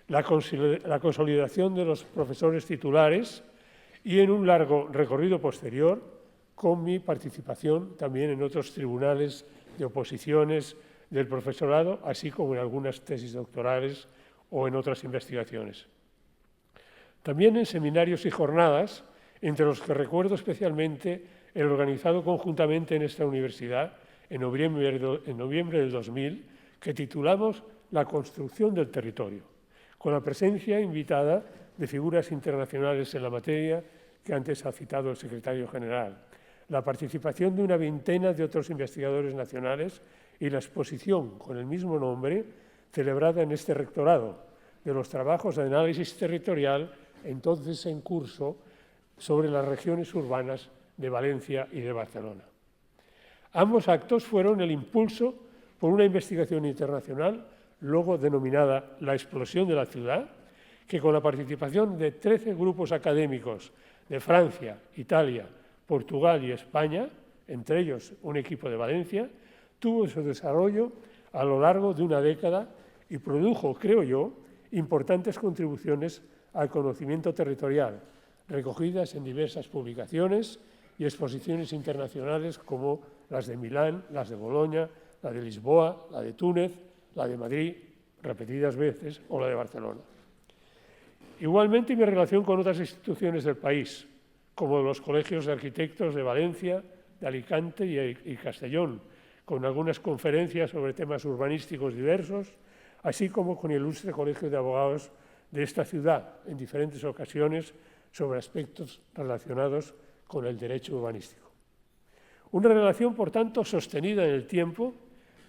la consolidación de los profesores titulares y en un largo recorrido posterior con mi participación también en otros tribunales de oposiciones del profesorado, así como en algunas tesis doctorales o en otras investigaciones. También en seminarios y jornadas, entre los que recuerdo especialmente el organizado conjuntamente en esta universidad en noviembre del 2000, que titulamos La construcción del territorio, con la presencia invitada de figuras internacionales en la materia que antes ha citado el secretario general, la participación de una veintena de otros investigadores nacionales y la exposición con el mismo nombre celebrada en este rectorado de los trabajos de análisis territorial entonces en curso sobre las regiones urbanas de Valencia y de Barcelona. Ambos actos fueron el impulso por una investigación internacional, luego denominada La explosión de la ciudad, que con la participación de 13 grupos académicos de Francia, Italia, Portugal y España, entre ellos un equipo de Valencia, tuvo su desarrollo a lo largo de una década y produjo, creo yo, importantes contribuciones al conocimiento territorial, recogidas en diversas publicaciones y exposiciones internacionales como las de Milán, las de Bolonia, la de Lisboa, la de Túnez, la de Madrid, repetidas veces, o la de Barcelona. Igualmente, mi relación con otras instituciones del país, como los colegios de arquitectos de Valencia, de Alicante y Castellón, con algunas conferencias sobre temas urbanísticos diversos, así como con el ilustre Colegio de Abogados de esta ciudad, en diferentes ocasiones, sobre aspectos relacionados con el derecho urbanístico. Una relación, por tanto, sostenida en el tiempo,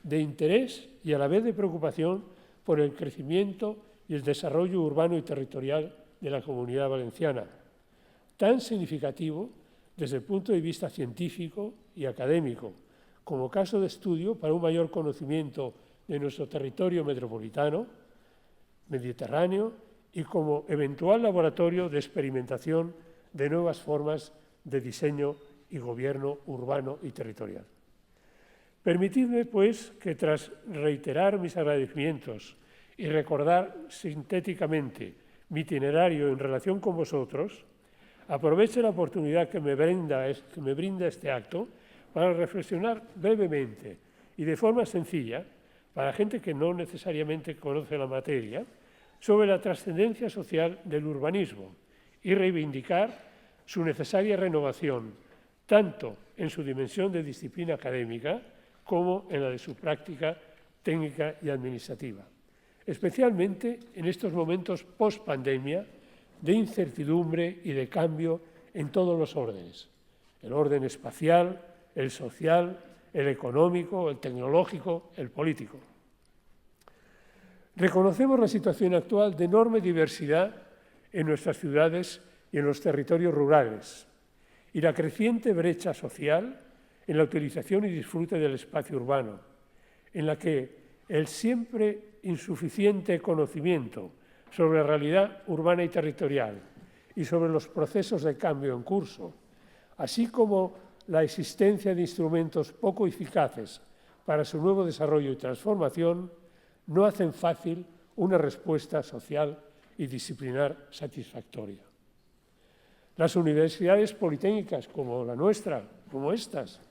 de interés y a la vez de preocupación por el crecimiento y el desarrollo urbano y territorial de la Comunidad Valenciana, tan significativo desde el punto de vista científico y académico, como caso de estudio para un mayor conocimiento de nuestro territorio metropolitano, mediterráneo, y como eventual laboratorio de experimentación de nuevas formas de diseño y gobierno urbano y territorial. Permitidme, pues, que tras reiterar mis agradecimientos y recordar sintéticamente mi itinerario en relación con vosotros, aproveche la oportunidad que me brinda este acto para reflexionar brevemente y de forma sencilla, para gente que no necesariamente conoce la materia, sobre la trascendencia social del urbanismo y reivindicar su necesaria renovación, tanto en su dimensión de disciplina académica como en la de su práctica técnica y administrativa, especialmente en estos momentos post-pandemia de incertidumbre y de cambio en todos los órdenes: el orden espacial, el social, el económico, el tecnológico, el político. Reconocemos la situación actual de enorme diversidad en nuestras ciudades y en los territorios rurales, y la creciente brecha social en la utilización y disfrute del espacio urbano, en la que el siempre insuficiente conocimiento sobre la realidad urbana y territorial y sobre los procesos de cambio en curso, así como la existencia de instrumentos poco eficaces para su nuevo desarrollo y transformación, no hacen fácil una respuesta social y disciplinar satisfactoria. Las universidades politécnicas como la nuestra, como estas,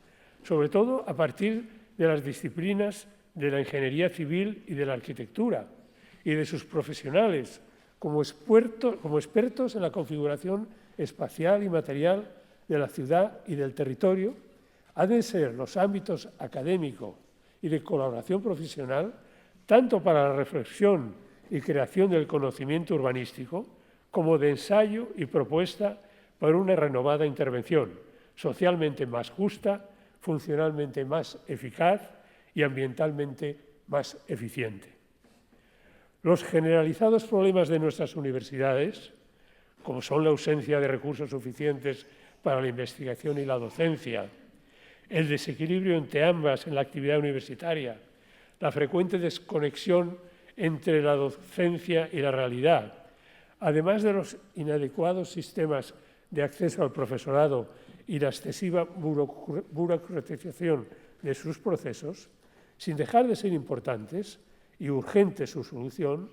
sobre todo a partir de las disciplinas de la ingeniería civil y de la arquitectura, y de sus profesionales como expertos en la configuración espacial y material de la ciudad y del territorio, han de ser los ámbitos académico y de colaboración profesional tanto para la reflexión y creación del conocimiento urbanístico como de ensayo y propuesta para una renovada intervención socialmente más justa, funcionalmente más eficaz y ambientalmente más eficiente. Los generalizados problemas de nuestras universidades, como son la ausencia de recursos suficientes para la investigación y la docencia, el desequilibrio entre ambas en la actividad universitaria, la frecuente desconexión entre la docencia y la realidad, además de los inadecuados sistemas de acceso al profesorado y la excesiva burocratización de sus procesos, sin dejar de ser importantes y urgente su solución,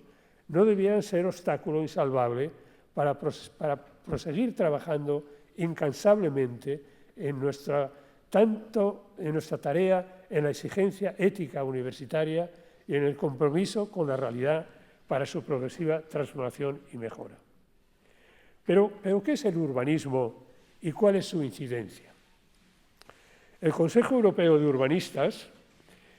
no debieran ser obstáculo insalvable para proseguir trabajando incansablemente en nuestra tarea en la exigencia ética universitaria y en el compromiso con la realidad para su progresiva transformación y mejora. Pero ¿qué es el urbanismo y cuál es su incidencia? El Consejo Europeo de Urbanistas,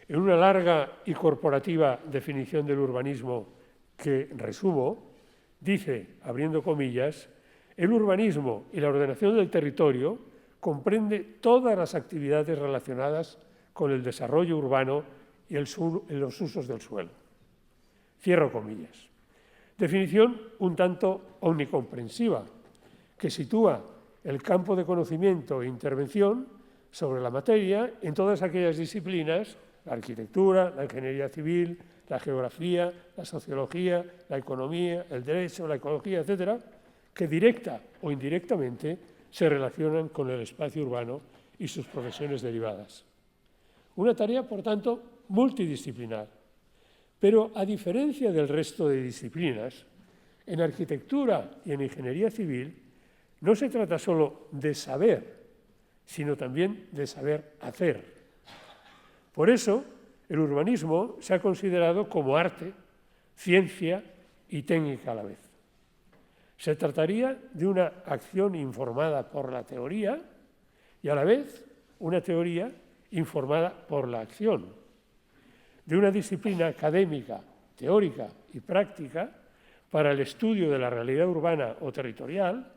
en una larga y corporativa definición del urbanismo que resumo, dice, abriendo comillas, el urbanismo y la ordenación del territorio comprende todas las actividades relacionadas con el desarrollo urbano y los usos del suelo. Cierro comillas. Definición un tanto omnicomprensiva, que sitúa el campo de conocimiento e intervención sobre la materia en todas aquellas disciplinas, la arquitectura, la ingeniería civil, la geografía, la sociología, la economía, el derecho, la ecología, etcétera, que directa o indirectamente se relacionan con el espacio urbano y sus profesiones derivadas. Una tarea, por tanto, multidisciplinar. Pero, a diferencia del resto de disciplinas, en arquitectura y en ingeniería civil no se trata solo de saber, sino también de saber hacer. Por eso, el urbanismo se ha considerado como arte, ciencia y técnica a la vez. Se trataría de una acción informada por la teoría y a la vez una teoría informada por la acción, de una disciplina académica, teórica y práctica para el estudio de la realidad urbana o territorial,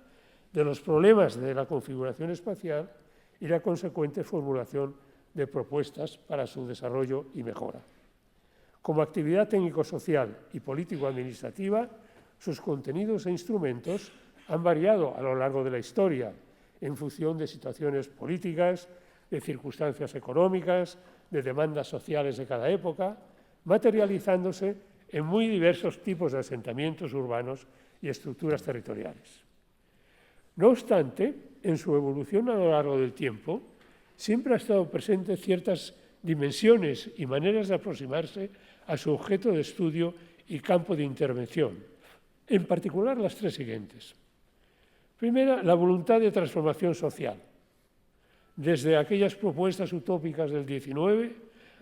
de los problemas de la configuración espacial y la consecuente formulación de propuestas para su desarrollo y mejora. Como actividad técnico-social y político-administrativa, sus contenidos e instrumentos han variado a lo largo de la historia en función de situaciones políticas, de circunstancias económicas, de demandas sociales de cada época, materializándose en muy diversos tipos de asentamientos urbanos y estructuras territoriales. No obstante, en su evolución a lo largo del tiempo, siempre ha estado presente ciertas dimensiones y maneras de aproximarse a su objeto de estudio y campo de intervención, en particular las tres siguientes. Primera, la voluntad de transformación social, desde aquellas propuestas utópicas del XIX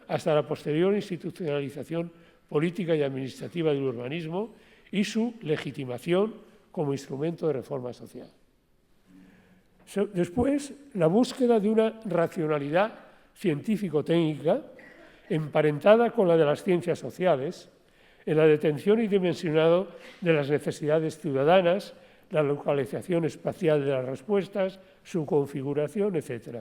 hasta la posterior institucionalización política y administrativa del urbanismo y su legitimación como instrumento de reforma social. Después, la búsqueda de una racionalidad científico-técnica emparentada con la de las ciencias sociales, en la detención y dimensionado de las necesidades ciudadanas, la localización espacial de las respuestas, su configuración, etc.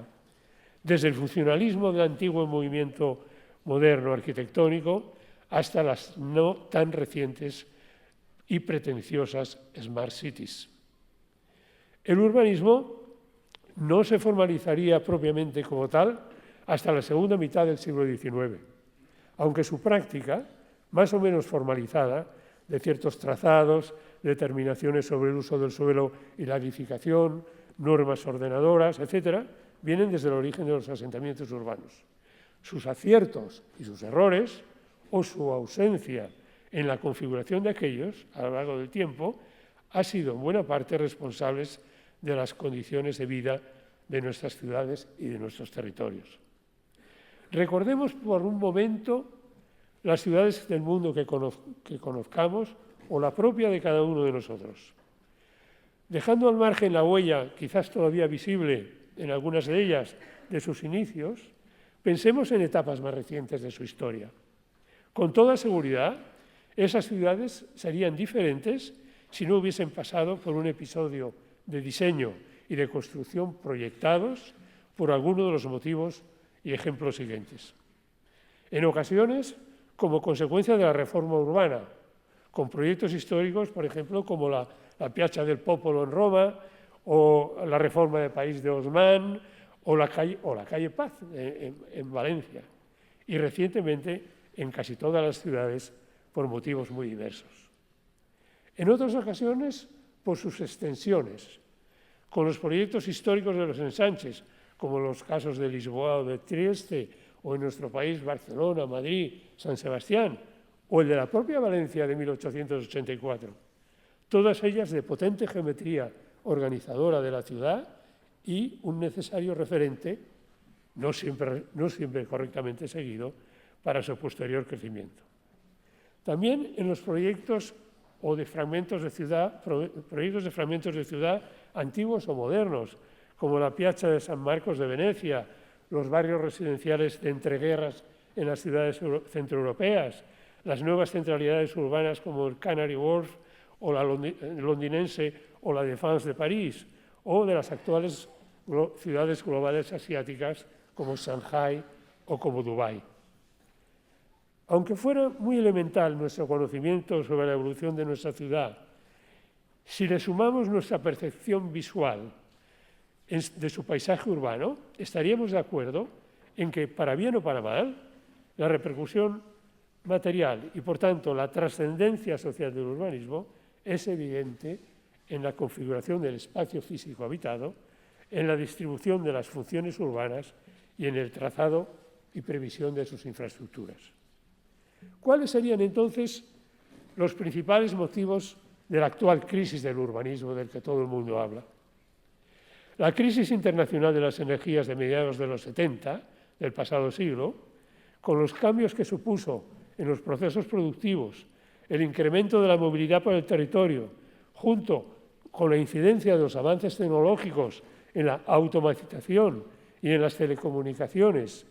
Desde el funcionalismo del antiguo movimiento moderno arquitectónico hasta las no tan recientes y pretenciosas Smart Cities. El urbanismo no se formalizaría propiamente como tal hasta la segunda mitad del siglo XIX, aunque su práctica, más o menos formalizada, de ciertos trazados, determinaciones sobre el uso del suelo y la edificación, normas ordenadoras, etc., vienen desde el origen de los asentamientos urbanos. Sus aciertos y sus errores, o su ausencia en la configuración de aquellos a lo largo del tiempo, ha sido en buena parte responsables de las condiciones de vida de nuestras ciudades y de nuestros territorios. Recordemos por un momento las ciudades del mundo que conozcamos o la propia de cada uno de nosotros. Dejando al margen la huella, quizás todavía visible en algunas de ellas, de sus inicios, pensemos en etapas más recientes de su historia. Con toda seguridad, esas ciudades serían diferentes si no hubiesen pasado por un episodio de diseño y de construcción proyectados por alguno de los motivos y ejemplos siguientes. En ocasiones, como consecuencia de la reforma urbana, con proyectos históricos, por ejemplo, como la Piazza del Popolo en Roma, o la reforma del País de Haussmann, o la calle Paz en Valencia, y recientemente en casi todas las ciudades por motivos muy diversos. En otras ocasiones, por sus extensiones, con los proyectos históricos de los ensanches, como los casos de Lisboa o de Trieste, o en nuestro país Barcelona, Madrid, San Sebastián, o el de la propia Valencia de 1884, todas ellas de potente geometría organizadora de la ciudad y un necesario referente, no siempre correctamente seguido, para su posterior crecimiento. También en los proyectos de fragmentos de ciudad antiguos o modernos, como la Piazza de San Marcos de Venecia, los barrios residenciales de entreguerras en las ciudades centroeuropeas, las nuevas centralidades urbanas como el Canary Wharf o la londinense o la Défense de París, o de las actuales ciudades globales asiáticas como Shanghái o como Dubái. Aunque fuera muy elemental nuestro conocimiento sobre la evolución de nuestra ciudad, si le sumamos nuestra percepción visual de su paisaje urbano, estaríamos de acuerdo en que, para bien o para mal, la repercusión material y, por tanto, la trascendencia social del urbanismo es evidente en la configuración del espacio físico habitado, en la distribución de las funciones urbanas y en el trazado y previsión de sus infraestructuras. ¿Cuáles serían entonces los principales motivos de la actual crisis del urbanismo del que todo el mundo habla? La crisis internacional de las energías de mediados de los 70 del pasado siglo, con los cambios que supuso en los procesos productivos, el incremento de la movilidad por el territorio, junto con la incidencia de los avances tecnológicos en la automatización y en las telecomunicaciones,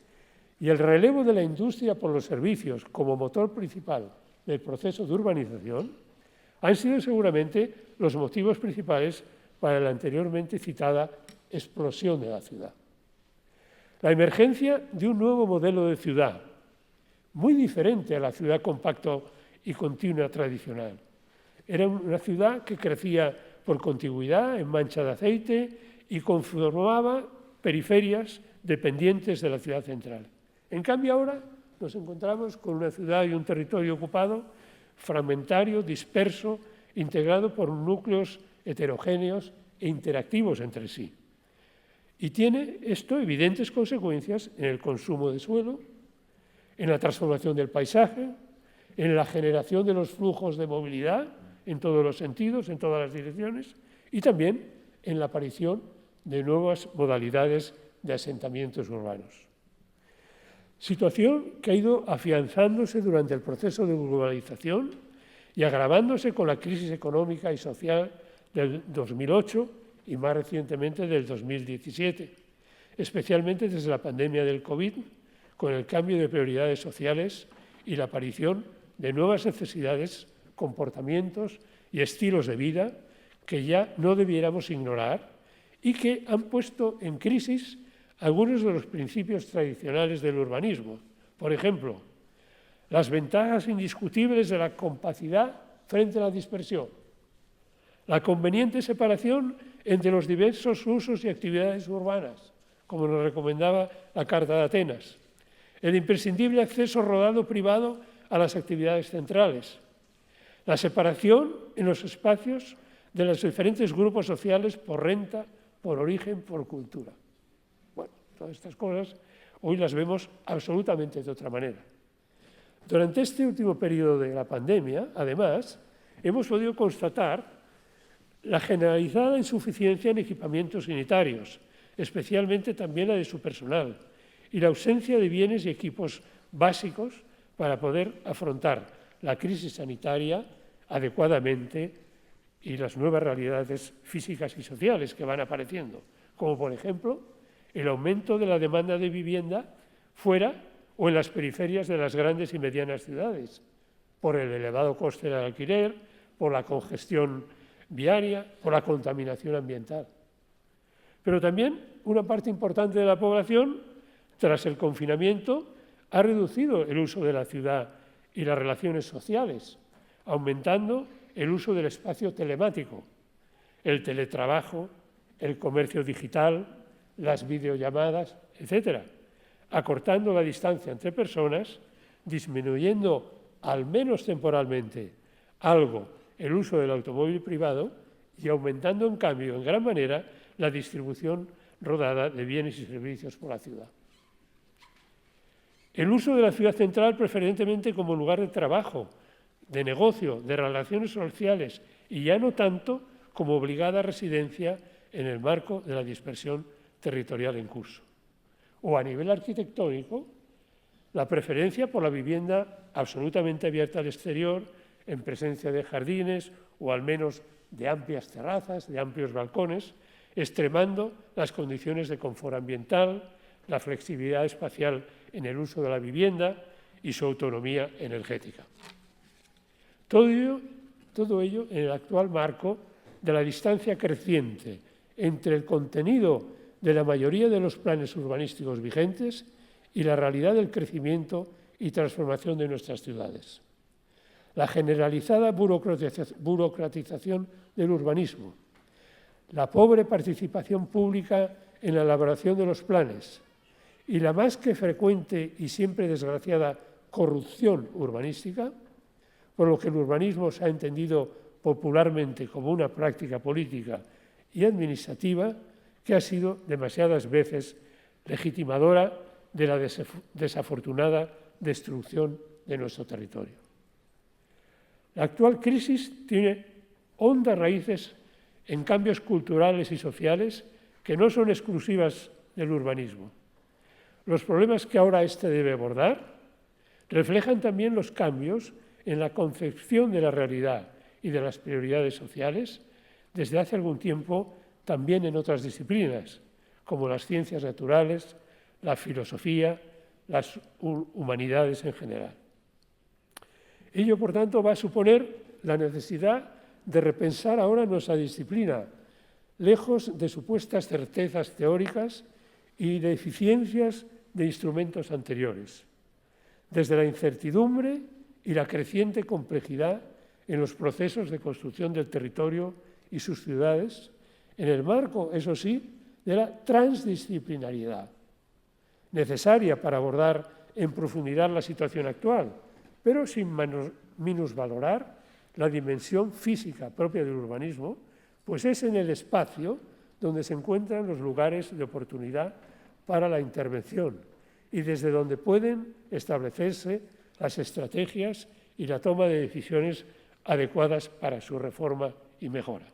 y el relevo de la industria por los servicios como motor principal del proceso de urbanización, han sido seguramente los motivos principales para la anteriormente citada explosión de la ciudad. La emergencia de un nuevo modelo de ciudad, muy diferente a la ciudad compacta y continua tradicional. Era una ciudad que crecía por contigüidad en mancha de aceite y conformaba periferias dependientes de la ciudad central. En cambio, ahora nos encontramos con una ciudad y un territorio ocupado, fragmentario, disperso, integrado por núcleos heterogéneos e interactivos entre sí. Y tiene esto evidentes consecuencias en el consumo de suelo, en la transformación del paisaje, en la generación de los flujos de movilidad en todos los sentidos, en todas las direcciones, y también en la aparición de nuevas modalidades de asentamientos urbanos. Situación que ha ido afianzándose durante el proceso de globalización y agravándose con la crisis económica y social del 2008 y más recientemente del 2017, especialmente desde la pandemia del COVID, con el cambio de prioridades sociales y la aparición de nuevas necesidades, comportamientos y estilos de vida que ya no debiéramos ignorar y que han puesto en crisis algunos de los principios tradicionales del urbanismo. Por ejemplo, las ventajas indiscutibles de la compacidad frente a la dispersión, la conveniente separación entre los diversos usos y actividades urbanas, como nos recomendaba la Carta de Atenas, el imprescindible acceso rodado privado a las actividades centrales, la separación en los espacios de los diferentes grupos sociales por renta, por origen, por cultura. Bueno, todas estas cosas hoy las vemos absolutamente de otra manera. Durante este último periodo de la pandemia, además, hemos podido constatar la generalizada insuficiencia en equipamientos sanitarios, especialmente también la de su personal, y la ausencia de bienes y equipos básicos para poder afrontar la crisis sanitaria adecuadamente y las nuevas realidades físicas y sociales que van apareciendo, como por ejemplo el aumento de la demanda de vivienda fuera o en las periferias de las grandes y medianas ciudades, por el elevado coste del alquiler, por la congestión viaria, por la contaminación ambiental. Pero también una parte importante de la población, tras el confinamiento, ha reducido el uso de la ciudad y las relaciones sociales, aumentando el uso del espacio telemático, el teletrabajo, el comercio digital, las videollamadas, etc., acortando la distancia entre personas, disminuyendo, al menos temporalmente, algo el uso del automóvil privado y aumentando, en cambio, en gran manera, la distribución rodada de bienes y servicios por la ciudad. El uso de la ciudad central preferentemente como lugar de trabajo, de negocio, de relaciones sociales y ya no tanto como obligada residencia en el marco de la dispersión territorial en curso. O a nivel arquitectónico, la preferencia por la vivienda absolutamente abierta al exterior, en presencia de jardines o al menos de amplias terrazas, de amplios balcones, extremando las condiciones de confort ambiental, la flexibilidad espacial en el uso de la vivienda y su autonomía energética. Todo ello en el actual marco de la distancia creciente entre el contenido de la mayoría de los planes urbanísticos vigentes y la realidad del crecimiento y transformación de nuestras ciudades. La generalizada burocratización del urbanismo, la pobre participación pública en la elaboración de los planes y la más que frecuente y siempre desgraciada corrupción urbanística, por lo que el urbanismo se ha entendido popularmente como una práctica política y administrativa que ha sido demasiadas veces legitimadora de la desafortunada destrucción de nuestro territorio. La actual crisis tiene hondas raíces en cambios culturales y sociales que no son exclusivas del urbanismo. Los problemas que ahora éste debe abordar reflejan también los cambios en la concepción de la realidad y de las prioridades sociales desde hace algún tiempo también en otras disciplinas, como las ciencias naturales, la filosofía, las humanidades en general. Ello, por tanto, va a suponer la necesidad de repensar ahora nuestra disciplina, lejos de supuestas certezas teóricas y de eficiencias de instrumentos anteriores, desde la incertidumbre y la creciente complejidad en los procesos de construcción del territorio y sus ciudades, en el marco, eso sí, de la transdisciplinariedad. necesaria para abordar en profundidad la situación actual, pero sin minusvalorar la dimensión física propia del urbanismo, pues es en el espacio donde se encuentran los lugares de oportunidad para la intervención y desde donde pueden establecerse las estrategias y la toma de decisiones adecuadas para su reforma y mejora.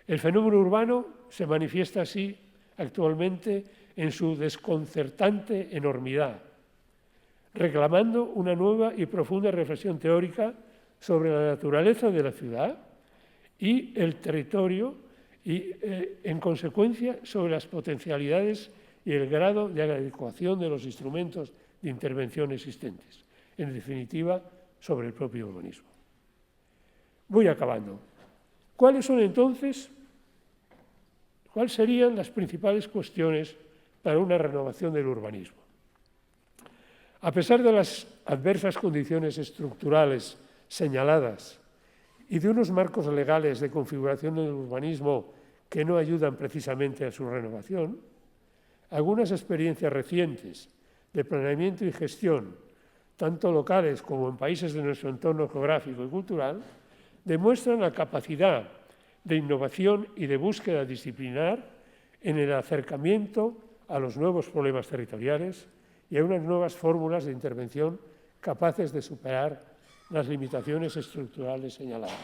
El fenómeno urbano se manifiesta así actualmente en su desconcertante enormidad, reclamando una nueva y profunda reflexión teórica sobre la naturaleza de la ciudad y el territorio y, en consecuencia, sobre las potencialidades y el grado de adecuación de los instrumentos de intervención existentes. En definitiva, sobre el propio urbanismo. Voy acabando. ¿Cuáles serían las principales cuestiones para una renovación del urbanismo? A pesar de las adversas condiciones estructurales señaladas y de unos marcos legales de configuración del urbanismo que no ayudan precisamente a su renovación, algunas experiencias recientes de planeamiento y gestión, tanto locales como en países de nuestro entorno geográfico y cultural, demuestran la capacidad de innovación y de búsqueda disciplinar en el acercamiento a los nuevos problemas territoriales y a unas nuevas fórmulas de intervención capaces de superar las limitaciones estructurales señaladas.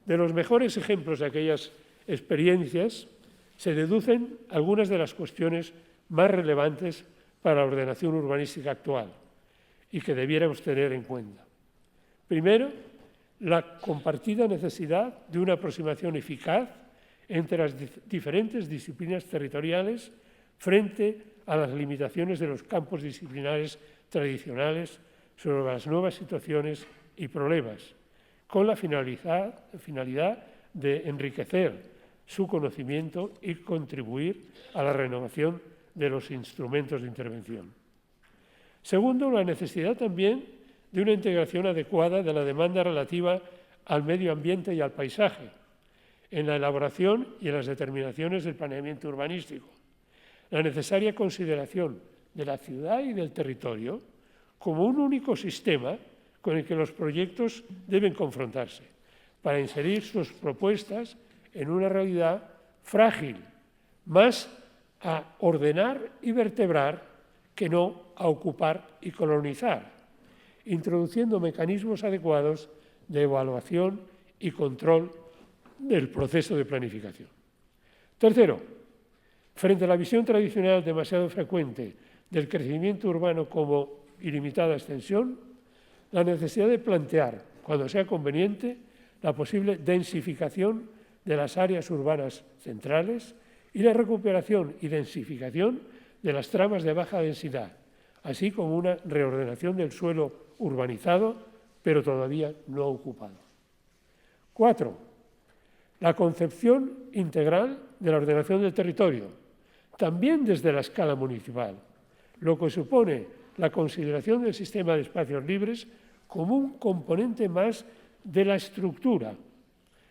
De los mejores ejemplos de aquellas experiencias se deducen algunas de las cuestiones más relevantes para la ordenación urbanística actual y que debiéramos tener en cuenta. Primero, la compartida necesidad de una aproximación eficaz entre las diferentes disciplinas territoriales frente a las limitaciones de los campos disciplinares tradicionales sobre las nuevas situaciones y problemas, con la finalidad de enriquecer su conocimiento y contribuir a la renovación de los instrumentos de intervención. Segundo, la necesidad también de una integración adecuada de la demanda relativa al medio ambiente y al paisaje, en la elaboración y en las determinaciones del planeamiento urbanístico, la necesaria consideración de la ciudad y del territorio como un único sistema con el que los proyectos deben confrontarse, para inserir sus propuestas en una realidad frágil, más a ordenar y vertebrar que no a ocupar y colonizar, introduciendo mecanismos adecuados de evaluación y control del proceso de planificación. Tercero, frente a la visión tradicional demasiado frecuente del crecimiento urbano como ilimitada extensión, la necesidad de plantear, cuando sea conveniente, la posible densificación de las áreas urbanas centrales y la recuperación y densificación de las tramas de baja densidad, así como una reordenación del suelo urbanizado, pero todavía no ocupado. 4. La concepción integral de la ordenación del territorio, también desde la escala municipal, lo que supone la consideración del sistema de espacios libres como un componente más de la estructura,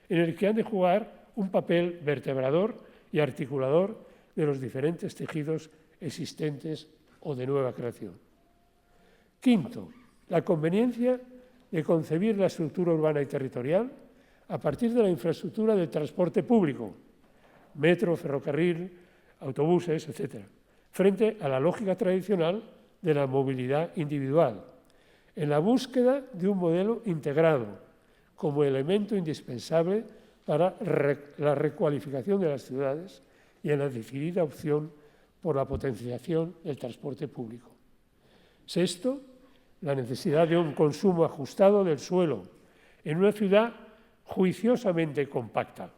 en el que han de jugar un papel vertebrador y articulador de los diferentes tejidos existentes o de nueva creación. Quinto, la conveniencia de concebir la estructura urbana y territorial a partir de la infraestructura del transporte público, metro, ferrocarril, autobuses, etc., frente a la lógica tradicional de la movilidad individual, en la búsqueda de un modelo integrado como elemento indispensable para la recualificación de las ciudades y en la decidida opción por la potenciación del transporte público. Sexto, la necesidad de un consumo ajustado del suelo en una ciudad juiciosamente compacta,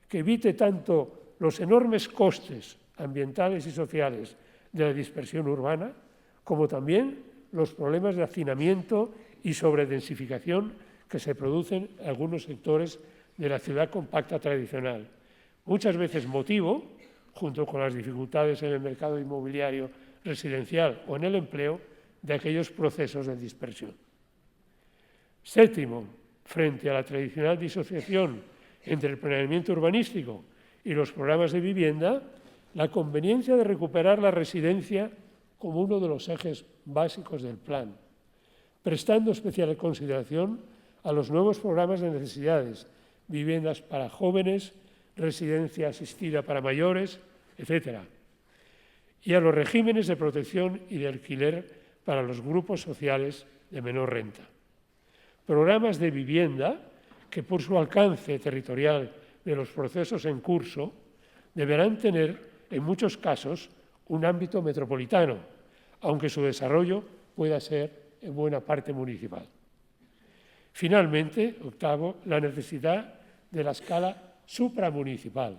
que evite tanto los enormes costes ambientales y sociales de la dispersión urbana, como también los problemas de hacinamiento y sobredensificación que se producen en algunos sectores de la ciudad compacta tradicional, muchas veces motivo, junto con las dificultades en el mercado inmobiliario residencial o en el empleo, de aquellos procesos de dispersión. Séptimo, frente a la tradicional disociación entre el planeamiento urbanístico y los programas de vivienda, la conveniencia de recuperar la residencia como uno de los ejes básicos del plan, prestando especial consideración a los nuevos programas de necesidades, viviendas para jóvenes, residencia asistida para mayores, etc., y a los regímenes de protección y de alquiler para los grupos sociales de menor renta. Programas de vivienda que, por su alcance territorial de los procesos en curso, deberán tener, en muchos casos, un ámbito metropolitano, aunque su desarrollo pueda ser en buena parte municipal. Finalmente, octavo, la necesidad de la escala supramunicipal,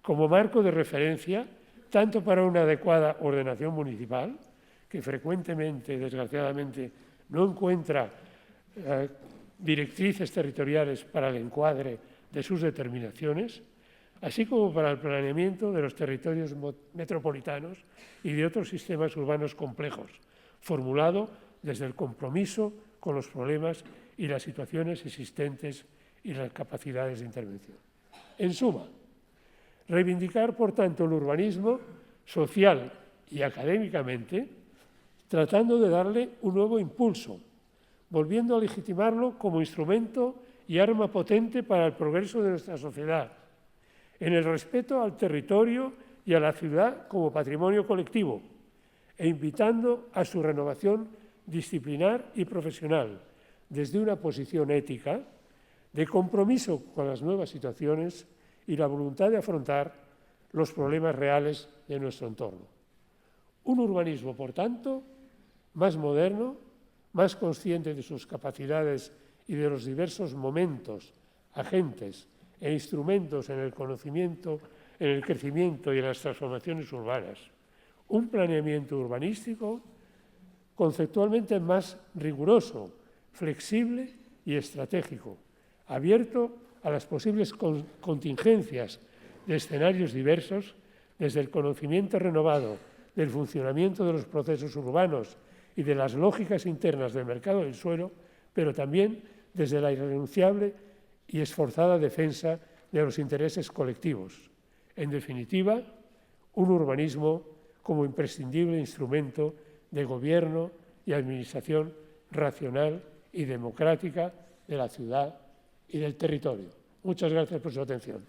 como marco de referencia tanto para una adecuada ordenación municipal, que frecuentemente, desgraciadamente, no encuentra directrices territoriales para el encuadre de sus determinaciones, así como para el planeamiento de los territorios metropolitanos y de otros sistemas urbanos complejos, formulado desde el compromiso con los problemas y las situaciones existentes y las capacidades de intervención. En suma, reivindicar, por tanto, el urbanismo social y académicamente, tratando de darle un nuevo impulso, volviendo a legitimarlo como instrumento y arma potente para el progreso de nuestra sociedad, en el respeto al territorio y a la ciudad como patrimonio colectivo, e invitando a su renovación disciplinar y profesional, desde una posición ética, de compromiso con las nuevas situaciones y la voluntad de afrontar los problemas reales de nuestro entorno. Un urbanismo, por tanto, más moderno, más consciente de sus capacidades y de los diversos momentos, agentes e instrumentos en el conocimiento, en el crecimiento y en las transformaciones urbanas. Un planeamiento urbanístico conceptualmente más riguroso, flexible y estratégico, abierto a las posibles contingencias de escenarios diversos, desde el conocimiento renovado del funcionamiento de los procesos urbanos y de las lógicas internas del mercado del suelo, pero también desde la irrenunciable y esforzada defensa de los intereses colectivos. En definitiva, un urbanismo como imprescindible instrumento de gobierno y administración racional y democrática de la ciudad y del territorio. Muchas gracias por su atención.